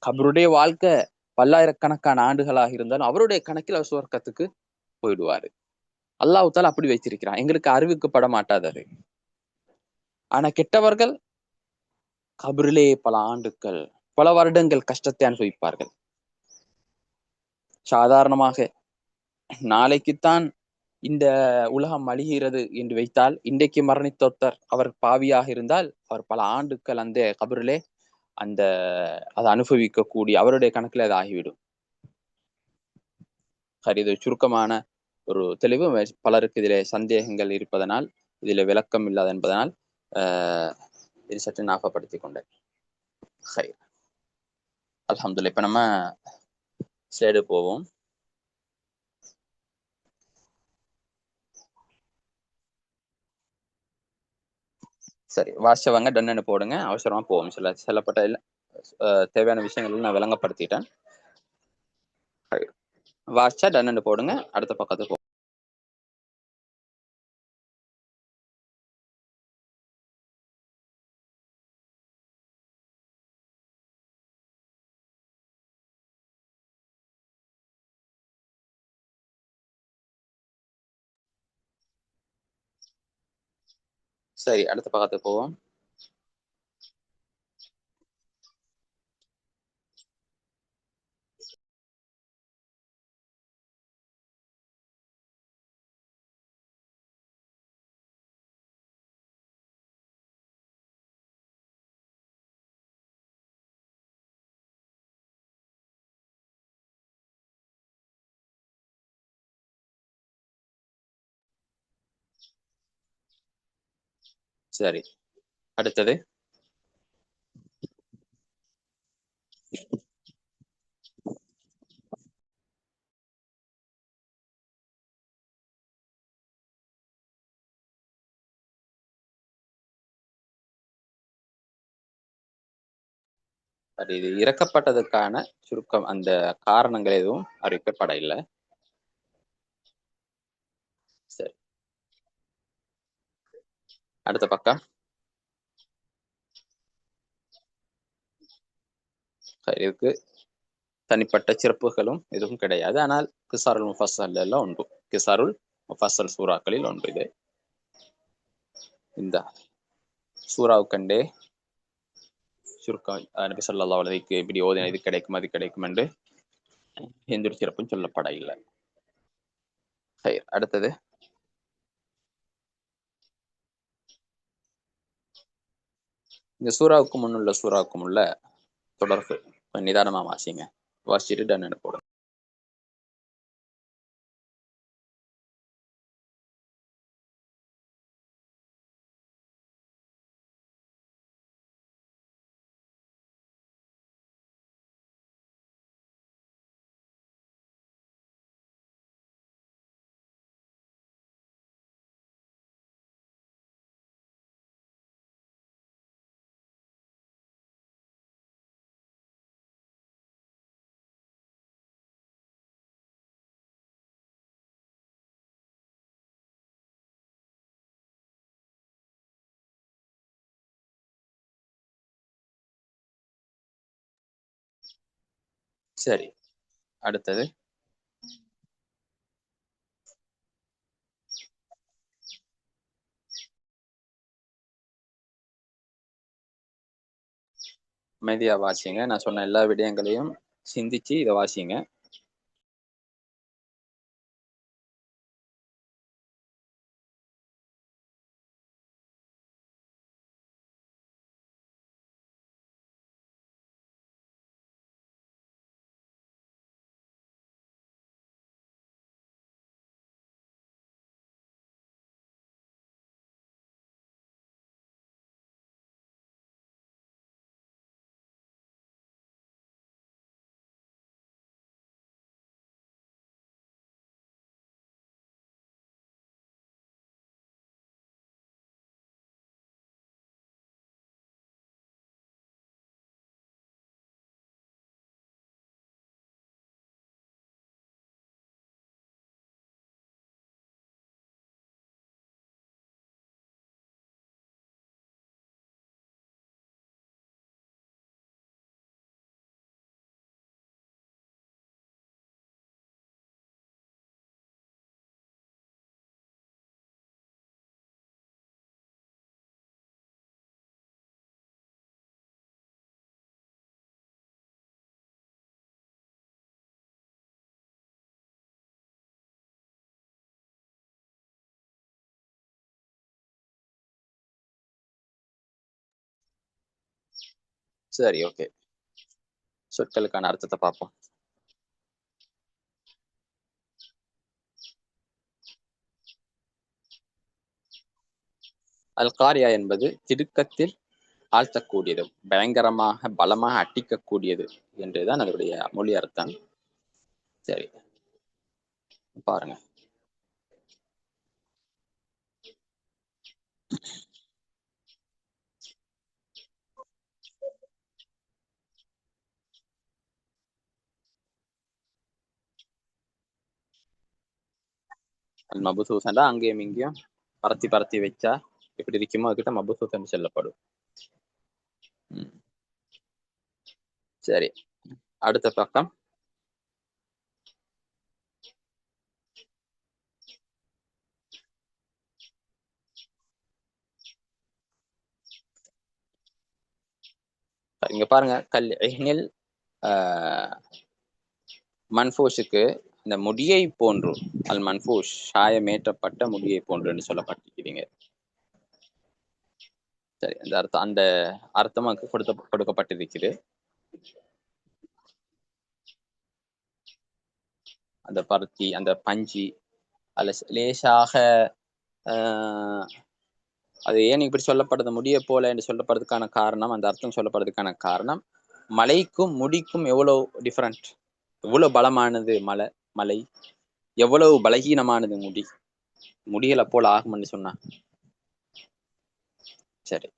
கபருடைய வாழ்க்கை பல்லாயிரக்கணக்கான ஆண்டுகளாக இருந்தாலும் அவருடைய கணக்கில் அவர் சுவர்க்கத்துக்கு போயிடுவாரு. அல்லாஹ் தஆலா அப்படி வைத்திருக்கிறான். எங்களுக்கு அறிவிக்கப்பட மாட்டாது. ஆனா கெட்டவர்கள் கபரிலே பல ஆண்டுகள், பல வருடங்கள் கஷ்டத்தை அனுபவிப்பார்கள். சாதாரணமாக நாளைக்குத்தான் இந்த உலகம் அழிகிறது என்று வைத்தால், இன்றைக்கு மரணித்தொருத்தர் அவர் பாவியாக இருந்தால் அவர் பல ஆண்டுகள் அந்த கபரிலே அதை அனுபவிக்கக்கூடிய அவருடைய கணக்கில் அது ஆகிவிடும். இது சுருக்கமான ஒரு தெளிவு. பலருக்கு இதிலே சந்தேகங்கள் இருப்பதனால், இதிலே விளக்கம் இல்லாத என்பதனால் இது சற்று ஞாபகப்படுத்திக் கொண்டேன். அல்ஹம்துலில்லாஹ். இப்ப நம்ம ஸ்லைடு போவோம். சரி, வாட்சவங்க டன்னு போடுங்க. அவசரமா போவோம். சொல்லப்பட்ட தேவையான விஷயங்கள் நான் விளங்கப்படுத்திட்டேன். வாட்சா டன்னு போடுங்க. அடுத்த பக்கத்துக்கு போவோம். சரி, அடுத்த பக்கத்துக்கு போவோம். சரி, அடுத்தது பட் இது இறக்கப்பட்டதுக்கான சுருக்கம் அந்த காரணங்கள் எதுவும் அறிவிக்கப்பட இல்லை. சரி, அடுத்த பக்கம். இதுக்கு தனிப்பட்ட சிறப்புகளும் எதுவும் கிடையாது. ஆனால் கிசாருல் முஃபஸ்ஸல் எல்லாம் உண்டு. கிசாருல் முஃபஸ்ஸல் சூறாக்களில் ஒன்று இது. இந்த சூறாவுக்கண்டே சுருக்கம் நபி ஸல்லல்லாஹு அலைஹி இப்படி ஓதின இது கிடைக்கும் அது கிடைக்கும் என்று எந்த ஒரு சிறப்பும் சொல்லப்பட இல்லை. அடுத்தது இந்த சூறாவுக்கும் முன்னுள்ள சூறாவுக்கும் உள்ள தொடர்பு நிதானமா வாசிங்க. வாசிச்சுட்டு டன் போடுங்க. சரி, அடுத்தது அமைதியா வாசிங்க. நான் சொன்ன எல்லா விடயங்களையும் சிந்திச்சு இதை வாசிங்க. சரி, ஓகே. சொற்களுக்கான அர்த்தத்தை பார்ப்போம். அல் காரியா என்பது திடுக்கத்தில் ஆழ்த்தக்கூடியது, பயங்கரமாக பலமாக அட்டிக்கக்கூடியது என்றுதான் அதனுடைய மொழி அர்த்தம். சரி, பாருங்க. மபுசூசன்டா அங்கேயும் இங்கேயும் பரத்தி பரத்தி வச்சா எப்படி இருக்குமோ அதுக்கிட்ட மபுசூசன் சொல்லப்படும். சரி, அடுத்த பக்கம். இங்க பாருங்க, கல் இஹ்னில் மன்ஃபூஷுக்கு இந்த முடியை போன்று, அல் மன்ஃபூஷ் சாயமேற்றப்பட்ட முடியை போன்று என்று சொல்லப்பட்டிருக்கிறீங்க. சரி, அந்த அர்த்தம் அந்த அர்த்தமாக்கு கொடுக்கப்பட்டிருக்குது. அந்த பருத்தி அந்த பஞ்சி அல்ல லேசாக அது ஏன் இப்படி சொல்லப்படுறது முடிய போல என்று சொல்லப்படுறதுக்கான காரணம், அந்த அர்த்தம் சொல்லப்படுறதுக்கான காரணம், மலைக்கும் முடிக்கும் எவ்வளவு டிஃபரண்ட், எவ்வளவு பலமானது மலை, எவ்வளவு பலகீனமானது முடிகளை போல ஆகும்னு சொன்னா. சரி,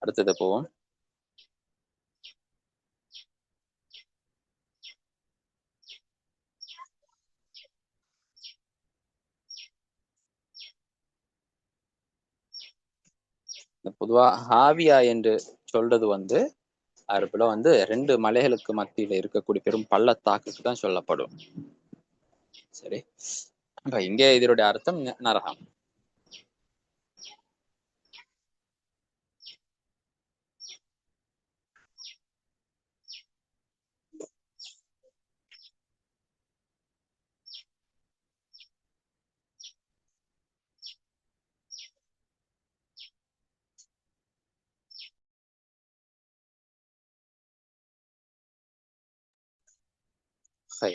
அடுத்தது போவோம். பொதுவா ஹாவியா என்று சொல்றது அரபுல ரெண்டு மலைகளுக்கு மத்தியில இருக்கக்கூடிய பெரும் பள்ளத்தாக்குக்கு தான் சொல்லப்படும். சரி, இங்கே இதனுடைய அர்த்தம் நரகம்.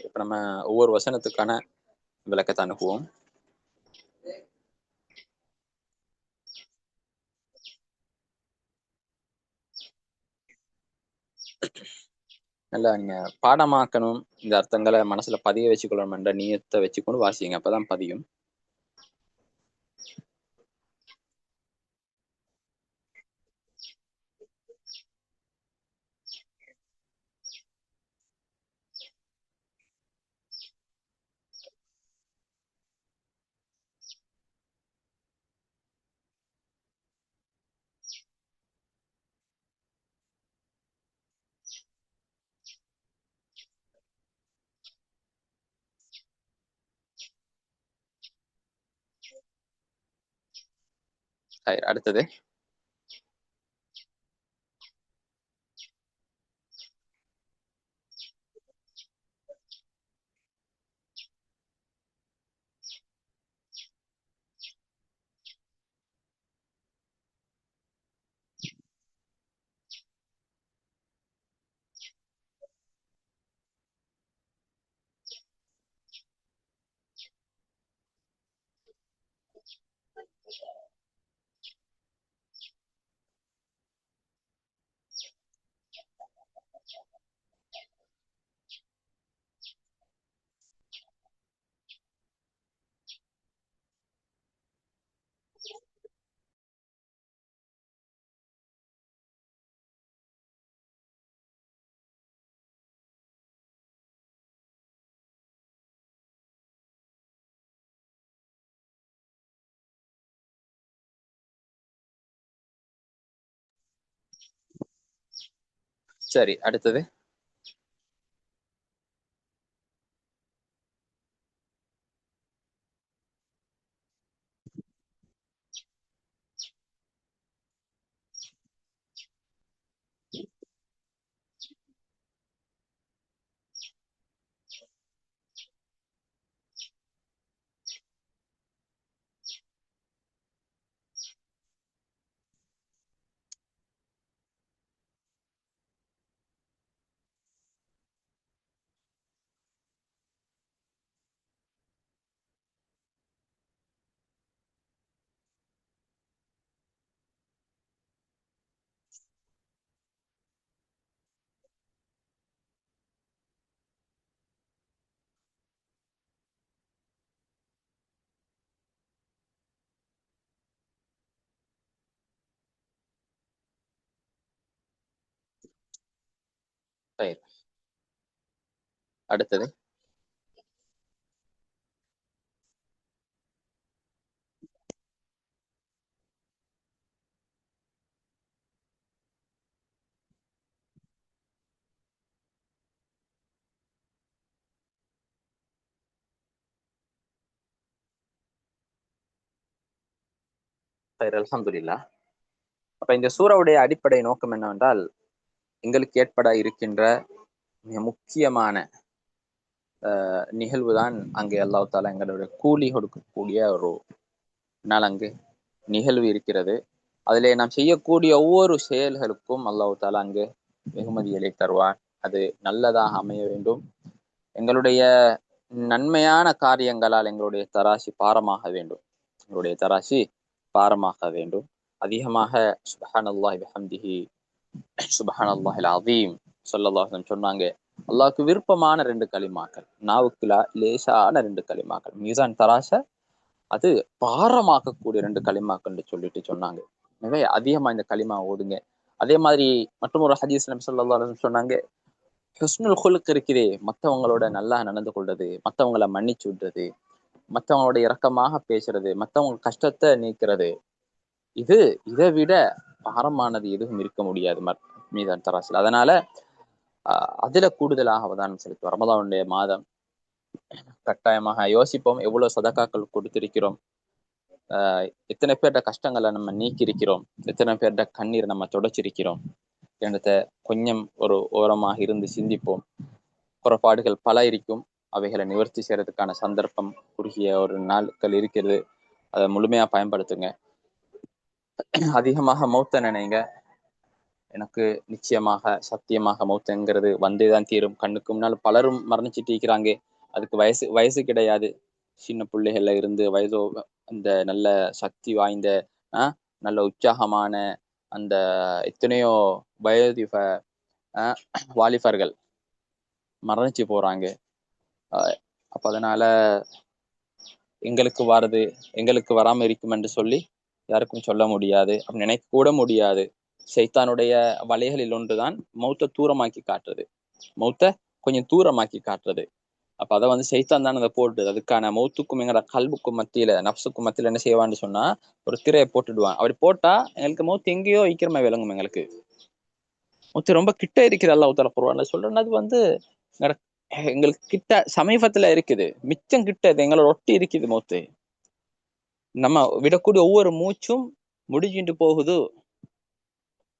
இப்ப நம்ம ஒவ்வொரு வசனத்துக்கான விளக்கத்தை அனுப்புவோம். நல்லா நீங்க பாடமாக்கணும், இந்த அர்த்தங்களை மனசுல பதிய வச்சுக்கொள்ளணும் என்ற நீயத்தை வச்சுக்கொண்டு வாசிங்க, அப்பதான் பதியும். அடுத்தது சரி, அடுத்தது அடுத்தது அல்ஹம்துலில்லாஹ். அப்ப இந்த சூறாவுடைய அடிப்படை நோக்கம் என்னவென்றால், எங்களுக்கு ஏற்பட இருக்கின்ற மிக முக்கியமான நிகழ்வுதான் அங்கே அல்லாஹ் தாலா எங்களுடைய கூலி கொடுக்கக்கூடிய ஒரு நலங்கு நிகழ்வு இருக்கிறது. அதிலே நாம் செய்யக்கூடிய ஒவ்வொரு செயல்களுக்கும் அல்லாஹ் தாலா அங்கு வெகுமதிகளை தருவார். அது நல்லதாக அமைய வேண்டும். எங்களுடைய நன்மையான காரியங்களால் எங்களுடைய தராசி பாரமாக வேண்டும். எங்களுடைய தராசி பாரமாக வேண்டும். அதிகமாக சுப்ஹானல்லாஹி பிஹம்திஹி சுப்ஹானல்லாஹில் அஸீம் ஸல்லல்லாஹு அலைஹி சொன்னாங்க. அல்லாஹ்வுக்கு விருப்பமான 2 கலிமாக்கள், நாவுக்கு லேசான 2 கலிமாக்கள், மீசான் தராச அது பாரமாக்கக்கூடிய 2 கலிமாக்கள் சொல்லிட்டு சொன்னாங்க. எனவே அதிகமா இந்த களிமா ஓதுங்க. அதே மாதிரி மற்றும் ஒரு ஹதீஸ் நபி ஸல்லல்லாஹு அலைஹி வஸல்லம் சொன்னாங்க, ஹுஸ்னுல் குலுக் இருக்குதே, மத்தவங்களோட நல்லா நடந்து கொள்றது, மத்தவங்கள மன்னிச்சு விடுறது, மத்தவங்களோட இரக்கமாக பேசுறது, மத்தவங்க கஷ்டத்தை நீக்கிறது, இது இதை விட பாரமானது எதுவும் இருக்க முடியாது மீதான் தராசில். அதனால அதுல கூடுதலாக அவதானம் செலுத்துவோம். ரமதானுடைய மாதம் கட்டாயமாக யோசிப்போம், எவ்வளவு சதக்காக்கள் கொடுத்திருக்கிறோம், எத்தனை பேர்ட கஷ்டங்களை நம்ம நீக்கி இருக்கிறோம், எத்தனை பேர்ட கண்ணீர் நம்ம தொடச்சிருக்கிறோம் என்றத கொஞ்சம் ஒரு ஓரமாக இருந்து சிந்திப்போம். புறப்பாடுகள் பல இருக்கும், அவைகளை நிவர்த்தி செய்யறதுக்கான சந்தர்ப்பம் குறுகிய ஒரு நாட்கள் இருக்கிறது. அதை முழுமையா பயன்படுத்துங்க. அதிகமாக மௌத்த நினைங்க. எனக்கு நிச்சயமாக சத்தியமாக மௌத்தங்கிறது வந்தேதான் தீரும். கண்ணுக்கு முன்னால் பலரும் மரணிச்சுட்டு இருக்கிறாங்க. அதுக்கு வயசு கிடையாது. சின்ன பிள்ளைகள்ல இருந்து வயதோ அந்த நல்ல சக்தி வாய்ந்த நல்ல உற்சாகமான அந்த எத்தனையோ வயது வாலிபர்கள் மரணிச்சு போறாங்க. அப்ப அதனால எங்களுக்கு வர்றது எங்களுக்கு வராம இருக்கும் என்று சொல்லி யாருக்கும் சொல்ல முடியாது, அப்படி நினைக்க கூட முடியாது. சைத்தானுடைய வலைகளில் ஒன்றுதான் மௌத்த தூரமாக்கி காட்டுறது, மௌத்த கொஞ்சம் தூரமாக்கி காட்டுறது. அப்ப அதை சைத்தான் தான் அதை போட்டு அதுக்கான மௌத்துக்கும் எங்களோட கல்புக்கும் மத்தியில நப்சுக்கும் மத்தியில என்ன செய்வான்னு சொன்னா ஒரு திரையை போட்டுடுவான். அப்படி போட்டா எங்களுக்கு மௌத்து எங்கேயோ ஈக்கிரமா விளங்கும். எங்களுக்கு மௌத்து ரொம்ப கிட்ட இருக்குது. அல்லாஹ் தஆலா குர்ஆன்ல சொல்றது எங்களுக்கு கிட்ட சமீபத்துல இருக்குது, மிச்சம் கிட்ட எங்களோட ஒட்டி இருக்குது மௌத்து. நம்ம விடக்கூடிய ஒவ்வொரு மூச்சும் முடிஞ்சுட்டு போகுது.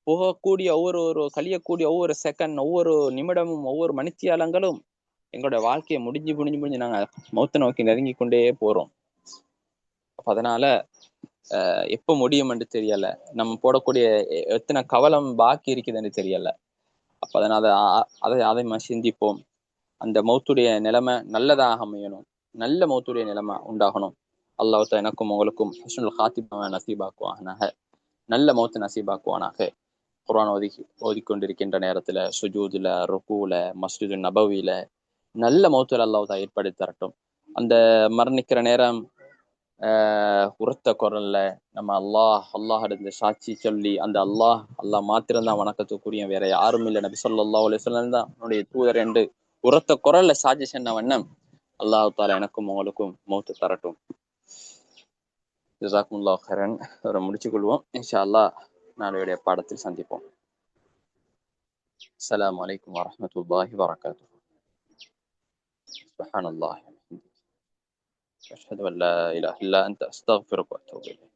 போகக்கூடிய கழியக்கூடிய ஒவ்வொரு செகண்ட், ஒவ்வொரு நிமிடமும், ஒவ்வொரு மணித்தியாலங்களும் எங்களோட வாழ்க்கையை முடிஞ்சு நாங்க மௌத்தை நோக்கி நெருங்கி கொண்டே போறோம். அப்ப அதனால எப்ப முடியும் என்று தெரியல, நம்ம போடக்கூடிய எத்தனை கவலம் பாக்கி இருக்குதுன்னு தெரியல. அப்ப அதனால அதை சிந்திப்போம். அந்த மௌத்துடைய நிலைமை நல்லதாக அமையணும், நல்ல மௌத்துடைய நிலைமை உண்டாகணும். அல்லாஹ் எனக்கும் உங்களுக்கும் ஹுஸ்னுல் காத்திமா நசீபாக்குவானாக, நல்ல மௌத்து நசீபாக்குவானாக. குர்ஆன் ஓதிக்கொண்டிருக்கின்ற நேரத்துல சுஜூதுல, ருக்கூல, மஸ்ஜிது நபவியில நல்ல மௌத்துல அல்லாஹ் ஏற்படுத்தி தரட்டும். அந்த மரணிக்கிற நேரம் உரத்த குரல்ல நம்ம அல்லாஹ் இடத்துல சாட்சி சொல்லி, அந்த அல்லாஹ் மாத்திரம்தான் வணக்கத்துக்குரிய, வேற யாரும் இல்லை, நபி ஸல்லல்லாஹு அலைஹி வஸல்லம் தான் என்னுடைய தூதர் என்று உரத்த குரல்ல சாட்சி சொன்ன வண்ணம் அல்லாஹ் தஆலா எனக்கும் உங்களுக்கும் மௌத்து தரட்டும். ஜஸாக்குமுல்லாஹ் ஹைரன். முடிச்சு கொள்வோம். இன்ஷா அல்லாஹ் நாளையுடைய பாடத்தில் சந்திப்போம். அஸ்ஸலாமு அலைக்கும் வரஹ்மத்துல்லாஹி வபரகாத்துஹு. சுப்ஹானல்லாஹ். அஷ்ஹது அன் லா இலாஹா இல்லா அன்த அஸ்தக்ஃபிருக வ அத்தூபு இலைக்.